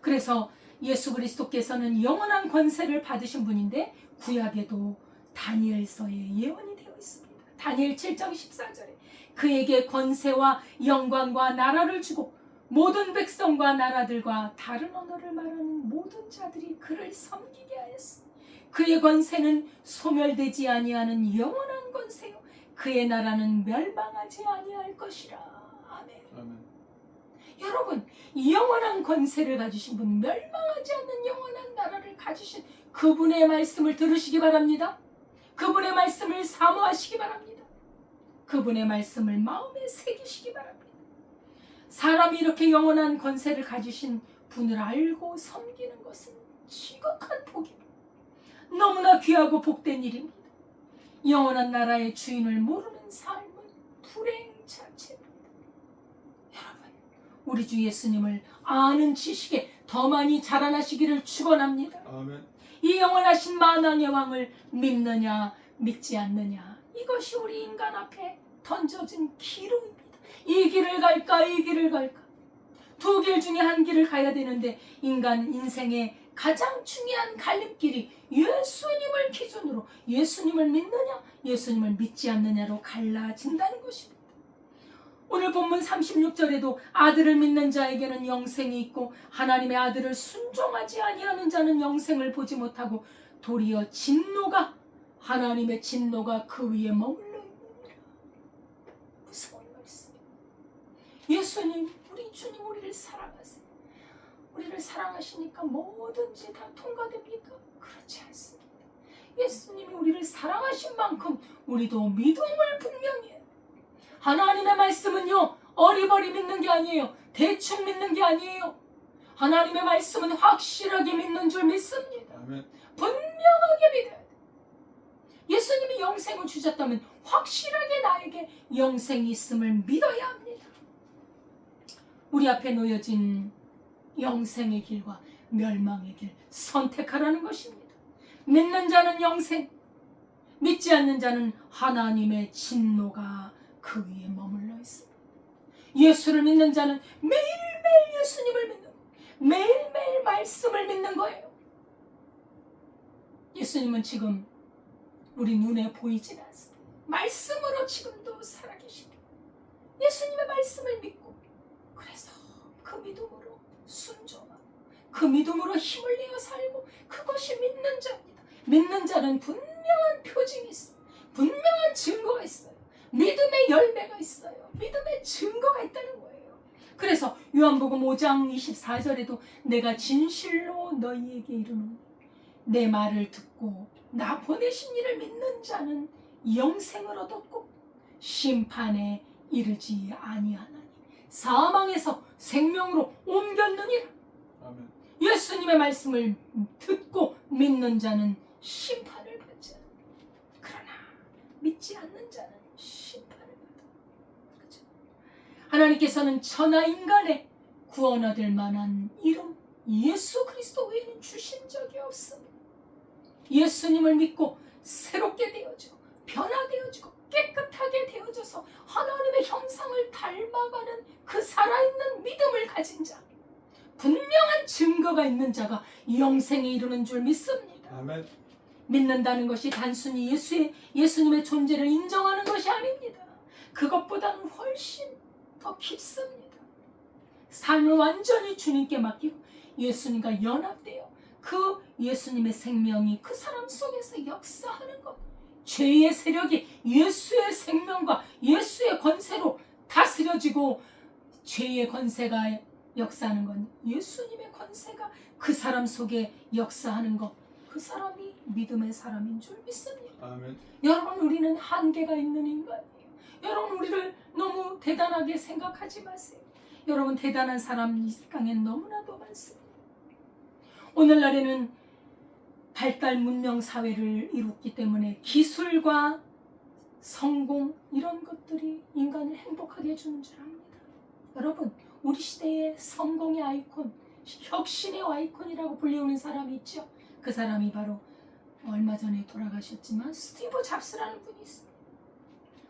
그래서 예수 그리스도께서는 영원한 권세를 받으신 분인데 구약에도 다니엘서에 예언이 되어 있습니다. 다니엘 7장 14절에 그에게 권세와 영광과 나라를 주고 모든 백성과 나라들과 다른 언어를 말하는 모든 자들이 그를 섬기게 하였으니 그의 권세는 소멸되지 아니하는 영원한 권세요 그의 나라는 멸망하지 아니할 것이라. 아멘. 아멘. 여러분, 영원한 권세를 가지신 분, 멸망하지 않는 영원한 나라를 가지신 그분의 말씀을 들으시기 바랍니다. 그분의 말씀을 사모하시기 바랍니다. 그분의 말씀을 마음에 새기시기 바랍니다. 사람이 이렇게 영원한 권세를 가지신 분을 알고 섬기는 것은 지극한 복입니다. 너무나 귀하고 복된 일입니다. 영원한 나라의 주인을 모르는 삶은 불행 자체입니다. 여러분, 우리 주 예수님을 아는 지식에 더 많이 자라나시기를 축원합니다. 아멘. 이 영원하신 만왕의 왕을 믿느냐 믿지 않느냐, 이것이 우리 인간 앞에 던져진 기로입니다. 이 길을 갈까 이 길을 갈까. 두 길 중에 한 길을 가야 되는데 인간 인생의 가장 중요한 갈림길이 예수님을 기준으로 예수님을 믿느냐 예수님을 믿지 않느냐로 갈라진다는 것입니다. 오늘 본문 36절에도 아들을 믿는 자에게는 영생이 있고 하나님의 아들을 순종하지 아니하는 자는 영생을 보지 못하고 도리어 진노가 하나님의 진노가 그 위에 머물러 있느니라. 무서운 말씀. 예수님 우리 주님 우리를 사랑하세요. 우리를 사랑하시니까 뭐든지 다 통과됩니까? 그렇지 않습니다. 예수님이 우리를 사랑하신 만큼 우리도 믿음을 분명히 해요. 하나님의 말씀은요 어리버리 믿는 게 아니에요. 대충 믿는 게 아니에요. 하나님의 말씀은 확실하게 믿는 줄 믿습니다. 아멘. 분명하게 믿어야 돼요. 예수님이 영생을 주셨다면 확실하게 나에게 영생이 있음을 믿어야 합니다. 우리 앞에 놓여진 영생의 길과 멸망의 길 선택하라는 것입니다. 믿는 자는 영생, 믿지 않는 자는 하나님의 진노가 그 위에 머물러 있습니다. 예수를 믿는 자는 매일매일 예수님을 믿는 거예요. 매일매일 말씀을 믿는 거예요. 예수님은 지금 우리 눈에 보이진 않습니다. 말씀으로 지금도 살아계십니다. 예수님의 말씀을 믿고 그래서 그 믿음으로 순종하고 그 믿음으로 힘을 내어 살고 그것이 믿는 자입니다. 믿는 자는 분명한 표징이 있어요. 분명한 증거가 있어요. 믿음의 열매가 있어요. 믿음의 증거가 있다는 거예요. 그래서 요한복음 5장 24절에도 내가 진실로 너희에게 이르노니 내 말을 듣고 나 보내신 이를 믿는 자는 영생을 얻었고 심판에 이르지 아니하나니 사망에서 생명으로 옮겼느니라. 아멘. 예수님의 말씀을 듣고 믿는 자는 심판을 받지 않아. 그러나 믿지 않는 자는 심판을 받아. 그렇죠? 하나님께서는 천하 인간의 구원 얻을 만한 이름 예수 그리스도 외에는 주신 적이 없습니다. 예수님을 믿고 새롭게 되어지고 변화되어지고 깨끗하게 되어져서 하나님의 형상을 닮아가는 그 살아있는 믿음을 가진 자, 분명한 증거가 있는 자가 영생에 이르는 줄 믿습니다. 아멘. 믿는다는 것이 단순히 예수님의 존재를 인정하는 것이 아닙니다. 그것보다는 훨씬 더 깊습니다. 삶을 완전히 주님께 맡기고 예수님과 연합되어 그 예수님의 생명이 그 사람 속에서 역사하는 것. 죄의 세력이 예수의 생명과 예수의 권세로 다스려지고 죄의 권세가 역사하는 건 예수님의 권세가 그 사람 속에 역사하는 것. 그 사람이 믿음의 사람인 줄 믿습니다. 아멘. 여러분 우리는 한계가 있는 인간이에요. 여러분 우리를 너무 대단하게 생각하지 마세요. 여러분 대단한 사람 이 세상에 너무나도 많습니다. 오늘날에는 발달 문명 사회를 이뤘기 때문에 기술과 성공 이런 것들이 인간을 행복하게 해주는 줄 압니다. 여러분 우리 시대의 성공의 아이콘, 혁신의 아이콘이라고 불리우는 사람이 있죠. 그 사람이 바로 얼마 전에 돌아가셨지만 스티브 잡스라는 분이 있습니다.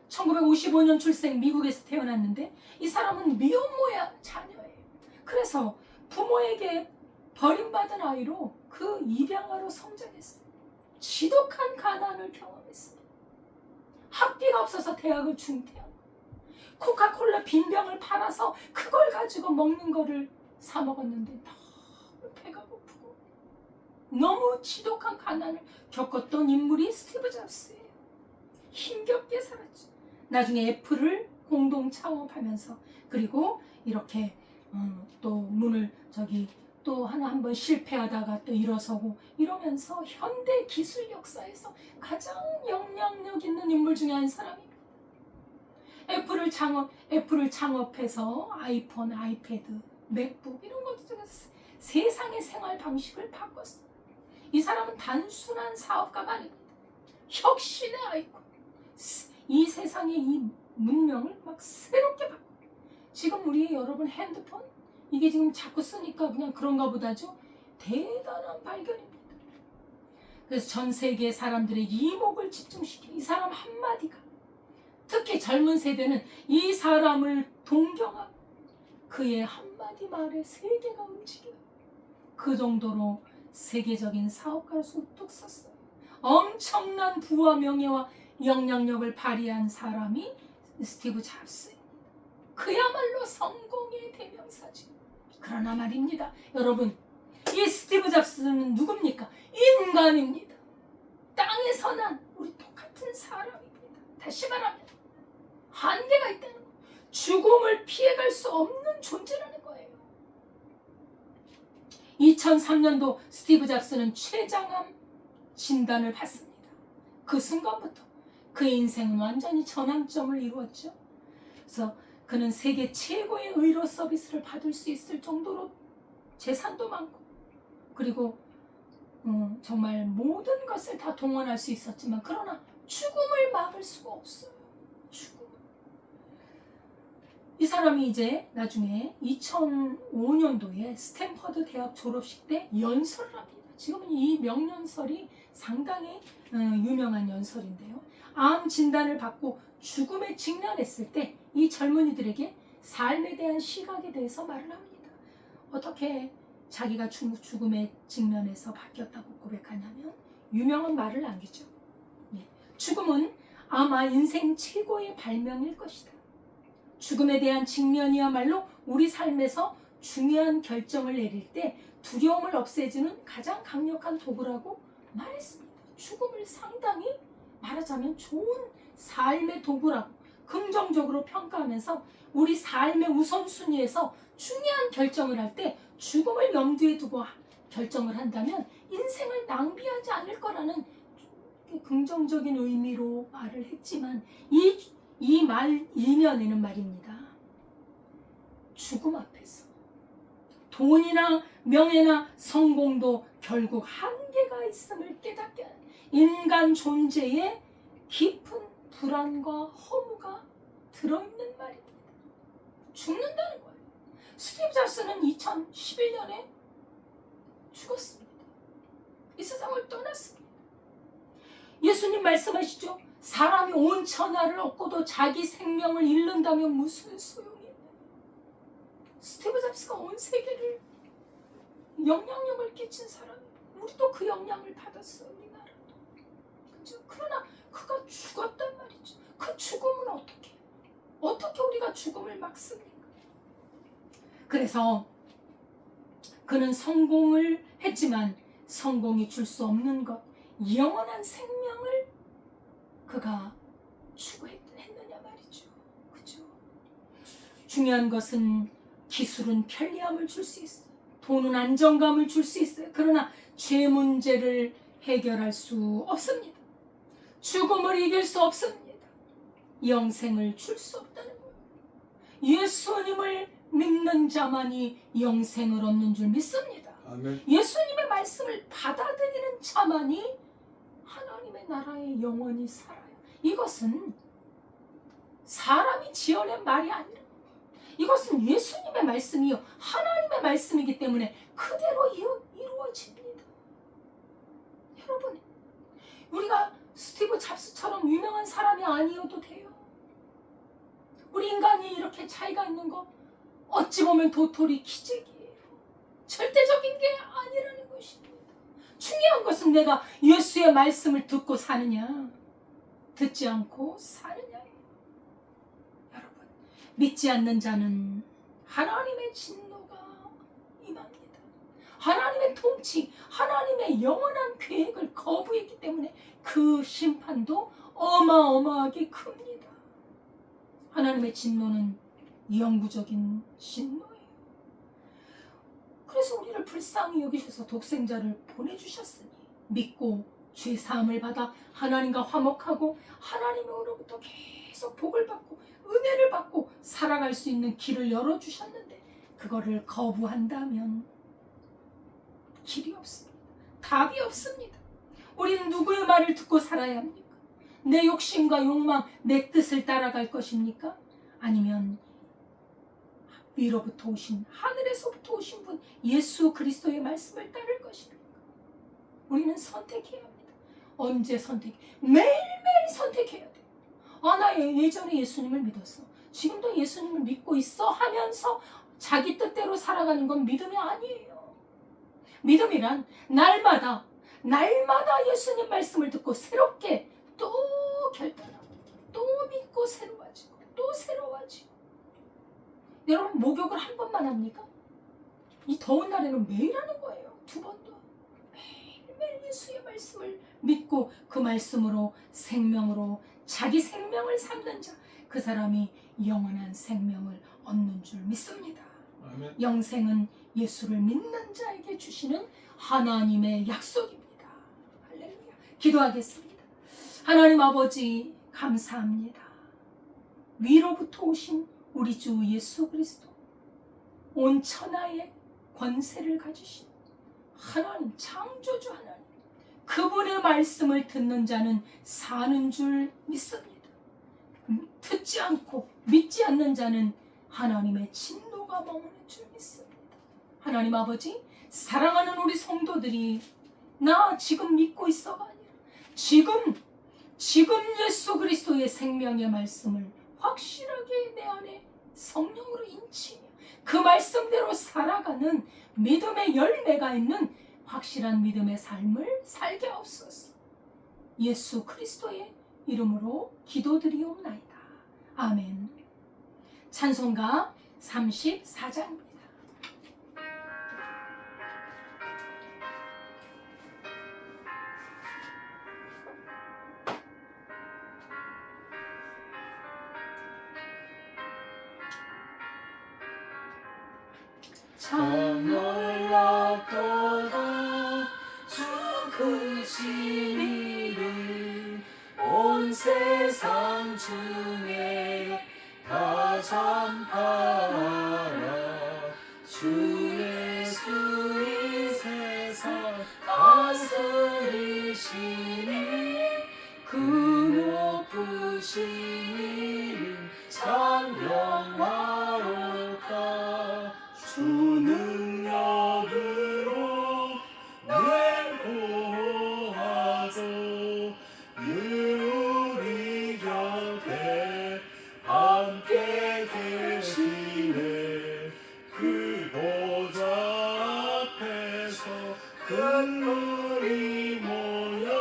1955년 출생 미국에서 태어났는데 이 사람은 미혼모의 자녀예요. 그래서 부모에게 버림받은 아이로 그 입양아로 성장했어요. 지독한 가난을 경험했어요. 학비가 없어서 대학을 중퇴하고 코카콜라 빈병을 팔아서 그걸 가지고 먹는 거를 사 먹었는데 너무 배가 고프고 너무 지독한 가난을 겪었던 인물이 스티브 잡스예요. 힘겹게 살았죠. 나중에 애플을 공동 창업하면서 그리고 이렇게 또 문을 또 한번 실패하다가 또 일어서고 이러면서 현대 기술 역사에서 가장 영향력 있는 인물 중에 한 사람입니다. 애플을 창업해서 아이폰, 아이패드, 맥북 이런 것들 세상의 생활 방식을 바꿨어요. 이 사람은 단순한 사업가가 아닙니다. 혁신의 아이콘. 이 세상의 이 문명을 막 새롭게 바꿔. 지금 우리 여러분 핸드폰 이게 지금 자꾸 쓰니까 그냥 그런가 보다죠. 대단한 발견입니다. 그래서 전 세계 사람들의 이목을 집중시켜 이 사람 한마디가 특히 젊은 세대는 이 사람을 동경하고 그의 한마디가 한마디 말에 세계가 움직여요. 그 정도로 세계적인 사업가로서 우뚝 섰어요. 엄청난 부와 명예와 영향력을 발휘한 사람이 스티브 잡스입니다. 그야말로 성공의 대명사죠. 그러나 말입니다. 여러분, 이 스티브 잡스는 누굽니까? 인간입니다. 땅에서 난 우리 똑같은 사람입니다. 다시 말하면 한계가 있다는 거예요. 죽음을 피해갈 수 없는 존재라는 거예요. 2003년도 스티브 잡스는 췌장암 진단을 받습니다. 그 순간부터 그의 인생은 완전히 전환점을 이루었죠. 그래서 그는 세계 최고의 의료 서비스를 받을 수 있을 정도로 재산도 많고, 그리고 정말 모든 것을 다 동원할 수 있었지만, 그러나 죽음을 막을 수가 없어요. 죽음. 이 사람이 이제 나중에 2005년도에 스탠퍼드 대학 졸업식 때 연설을 합니다. 지금은 이 명연설이 상당히 유명한 연설인데요. 암 진단을 받고 죽음에 직면했을 때 이 젊은이들에게 삶에 대한 시각에 대해서 말을 합니다. 어떻게 자기가 죽음에 직면해서 바뀌었다고 고백하냐면 유명한 말을 남기죠. 죽음은 아마 인생 최고의 발명일 것이다. 죽음에 대한 직면이야말로 우리 삶에서 중요한 결정을 내릴 때 두려움을 없애주는 가장 강력한 도구라고 말했습니다. 죽음을 상당히 말하자면 좋은 삶의 도구라고 긍정적으로 평가하면서 우리 삶의 우선순위에서 중요한 결정을 할 때 죽음을 염두에 두고 결정을 한다면 인생을 낭비하지 않을 거라는 긍정적인 의미로 말을 했지만, 이 말 이면에는 말입니다. 죽음 앞에서 돈이나 명예나 성공도 결국 한계가 있음을 깨닫게 하는 인간 존재의 깊은 불안과 허무가 들어있는 말입니다. 죽는다는 거예요. 스티브 잡스는 2011년에 죽었습니다. 이 세상을 떠났습니다. 예수님 말씀하시죠. 사람이 온 천하를 얻고도 자기 생명을 잃는다면 무슨 소용이 있나요? 스티브 잡스가 온 세계를 영향력을 끼친 사람이에요. 우리도 그 영향을 받았어요. 우리나라도. 그렇죠? 그러나 그가 죽었단 말이죠. 그 죽음은 어떻게 우리가 죽음을 막습니까? 그래서 그는 성공을 했지만 성공이 줄 수 없는 것, 영원한 생명을 그가 추구했느냐 말이죠. 그죠? 중요한 것은 기술은 편리함을 줄 수 있어요. 돈은 안정감을 줄 수 있어요. 그러나 죄 문제를 해결할 수 없습니다. 죽음을 이길 수 없습니다. 영생을 줄 수 없다는 거예요. 예수님을 믿는 자만이 영생을 얻는 줄 믿습니다. 아멘. 예수님의 말씀을 받아들이는 자만이 하나님의 나라에 영원히 살아요. 이것은 사람이 지어낸 말이 아니라 이것은 예수님의 말씀이요 하나님의 말씀이기 때문에 그대로 이루어집니다. 여러분, 우리가 스티브 잡스처럼 유명한 사람이 아니어도 돼요. 우리 인간이 이렇게 차이가 있는 거 어찌 보면 도토리 기적이에요. 절대적인 게 아니라는 것입니다. 중요한 것은 내가 예수의 말씀을 듣고 사느냐, 듣지 않고 사느냐예요. 여러분, 믿지 않는 자는 하나님의 진노가 임합니다. 하나님의 통치, 하나님의 영원한 계획을 거부했기 때문에 그 심판도 어마어마하게 큽니다. 하나님의 진노는 영구적인 진노예요. 그래서 우리를 불쌍히 여기셔서 독생자를 보내주셨으니 믿고 죄사함을 받아 하나님과 화목하고 하나님으로부터 계속 복을 받고 은혜를 받고 살아갈 수 있는 길을 열어주셨는데 그거를 거부한다면 길이 없습니다. 답이 없습니다. 우리는 누구의 말을 듣고 살아야 합니까? 내 욕심과 욕망, 내 뜻을 따라갈 것입니까? 아니면 위로부터 오신, 하늘에서부터 오신 분 예수 그리스도의 말씀을 따를 것입니까? 우리는 선택해야 합니다. 언제 매일매일 선택해야 돼요. 나 예전에 예수님을 믿었어, 지금도 예수님을 믿고 있어 하면서 자기 뜻대로 살아가는 건 믿음이 아니에요. 믿음이란 날마다 예수님 말씀을 듣고 새롭게 또 결단하고 또 믿고 새로워지고 또 새로워지고. 여러분 목욕을 한 번만 합니까? 이 더운 날에는 매일 하는 거예요. 2번도. 매일매일 예수의 말씀을 믿고 그 말씀으로 생명으로 자기 생명을 삼는 자, 그 사람이 영원한 생명을 얻는 줄 믿습니다. 아멘. 영생은 예수를 믿는 자에게 주시는 하나님의 약속입니다. 할렐루야. 기도하겠습니다. 하나님 아버지 감사합니다. 위로부터 오신 우리 주 예수 그리스도, 온 천하의 권세를 가지신 하나님, 창조주 하나님, 그분의 말씀을 듣는 자는 사는 줄 믿습니다. 듣지 않고 믿지 않는 자는 하나님의 진노가 머무는 줄 믿습니다. 하나님 아버지, 사랑하는 우리 성도들이 나 지금 믿고 있어가 아니라 지금 예수 그리스도의 생명의 말씀을 확실하게 내 안에 성령으로 인치며 그 말씀대로 살아가는 믿음의 열매가 있는 확실한 믿음의 삶을 살게 하옵소서. 예수 그리스도의 이름으로 기도드리옵나이다. 아멘. 찬송가 34장입니다. 참 놀랍도다 주 크신 이름 온 세상 중에 다 전파하라 주 예수 이 세상 다스리시니 그 높으신 이름 참 영화롭다 주 능력으로 늘 보호하소 늘 우리 곁에 함께 계시네 그 보좌 앞에서 큰 물이 모여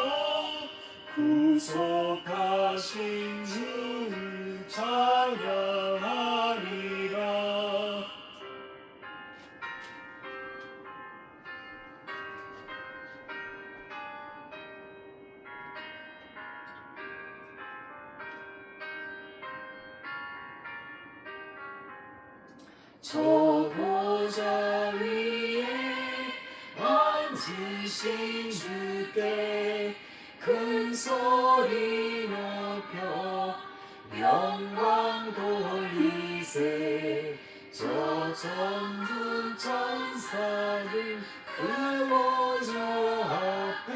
구속하신 주를 찬양하리라. 저 보좌 위에 앉으신 주께 큰 소리 높여 영광 돌리세 저 전군 천사들 그 보좌 앞에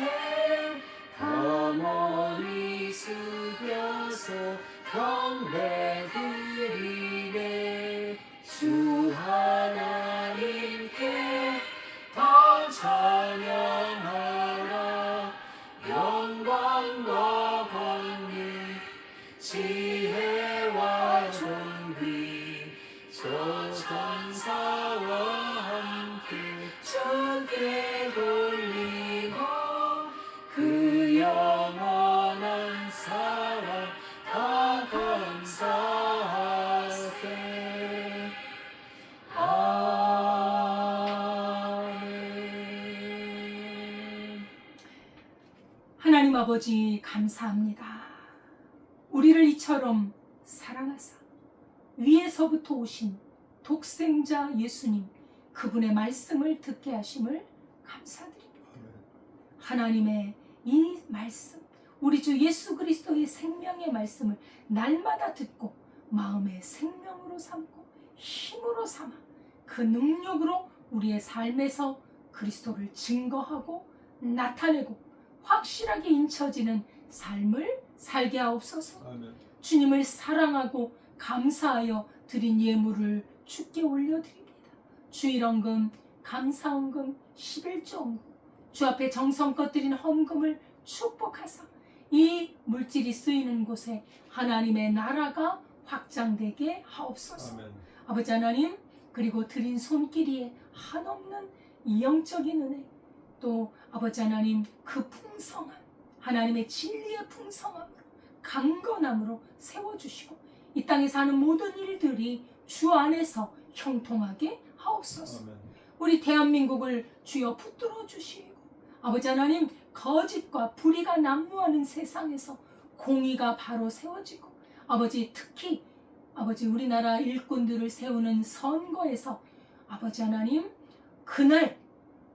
다 머리 숙여서 경배드리네 주 하나님께 다 찬양하라 영광과 권능 지혜와 존귀 저 천사와 함께 주께 돌리고 그 영원한 사랑 다 감사하세. 아멘. 하나님 아버지 감사합니다. 우리를 이처럼 사랑하사 위에서부터 오신 독생자 예수님 그분의 말씀을 듣게 하심을 감사드립니다. 하나님의 이 말씀, 우리 주 예수 그리스도의 생명의 말씀을 날마다 듣고 마음의 생명으로 삼고 힘으로 삼아 그 능력으로 우리의 삶에서 그리스도를 증거하고 나타내고 확실하게 인쳐지는 삶을 살게 하옵소서. 아멘. 주님을 사랑하고 감사하여 드린 예물을 주께 올려드립니다. 주일헌금, 감사헌금, 11조헌금, 주 앞에 정성껏 드린 헌금을 축복하사 이 물질이 쓰이는 곳에 하나님의 나라가 확장되게 하옵소서. 아멘. 아버지 하나님, 그리고 드린 손길이에 한없는 영적인 은혜, 또 아버지 하나님 그 풍성함, 하나님의 진리의 풍성함으로 강건함으로 세워주시고 이 땅에 사는 모든 일들이 주 안에서 형통하게 하옵소서. 아멘. 우리 대한민국을 주여 붙들어 주시고 아버지 하나님 거짓과 불의가 난무하는 세상에서 공의가 바로 세워지고 아버지 특히 아버지 우리나라 일꾼들을 세우는 선거에서 아버지 하나님 그날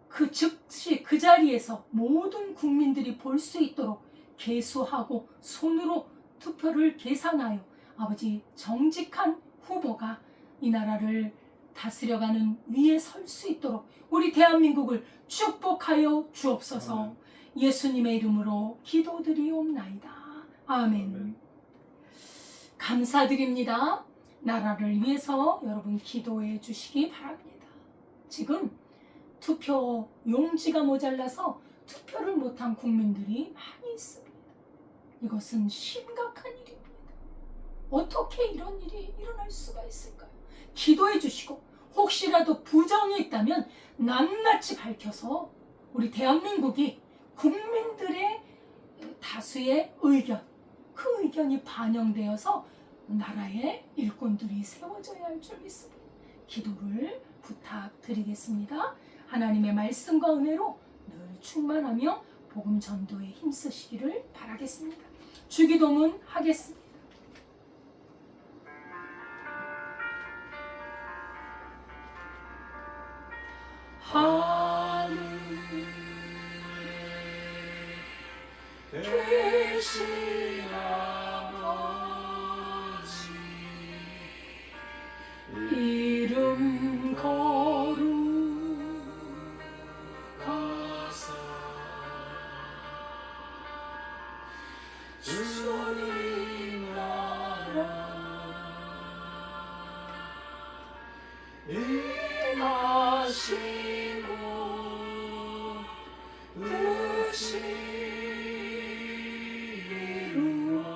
그 즉시 그 자리에서 모든 국민들이 볼 수 있도록 계수하고 손으로 투표를 계산하여 아버지 정직한 후보가 이 나라를 다스려가는 위에 설 수 있도록 우리 대한민국을 축복하여 주옵소서. 아멘. 예수님의 이름으로 기도드리옵나이다. 아멘. 아멘. 감사드립니다. 나라를 위해서 여러분 기도해 주시기 바랍니다. 지금 투표 용지가 모자라서 투표를 못한 국민들이 많이 있습니다. 이것은 심각한 일입니다. 어떻게 이런 일이 일어날 수가 있을까요? 기도해 주시고 혹시라도 부정이 있다면 낱낱이 밝혀서 우리 대한민국이 국민들의 다수의 의견, 그 의견이 반영되어서 나라의 일꾼들이 세워져야 할 줄 믿습니다. 기도를 부탁드리겠습니다. 하나님의 말씀과 은혜로 늘 충만하며 복음 전도에 힘쓰시기를 바라겠습니다. 주기도문 하겠습니다. 계신 아버지 이름 거룩하사 주님 나라 임하시고 뜻이 이루어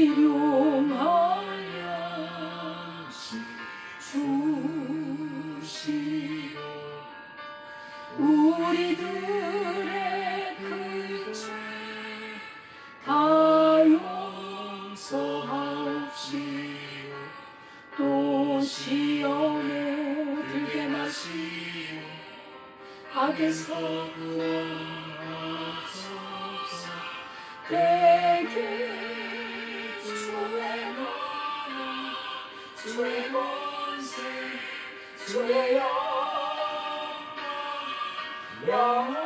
일용할 양식 주시고 우리들의 그 죄 다 용서하옵시고 또 시험에 들게 마시고 악에서 구원하소서. 내게 주의 나라 주의 권세 주의 영원히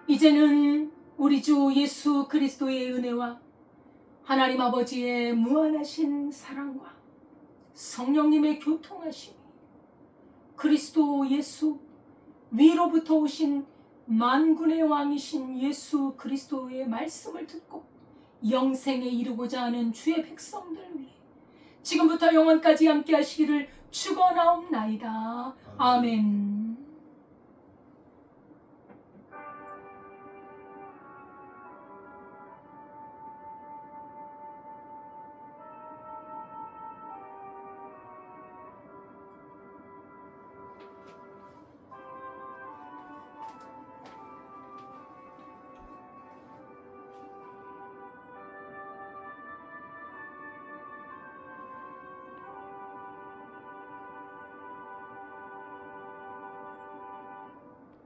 이제는 우리 주 예수 그리스도의 은혜와 하나님 아버지의 무한하신 사랑과 성령님의 교통하심이 그리스도 예수 위로부터 오신 만군의 왕이신 예수 그리스도의 말씀을 듣고 영생에 이르고자 하는 주의 백성들 위해 지금부터 영원까지 함께 하시기를 축원하옵나이다. 아멘.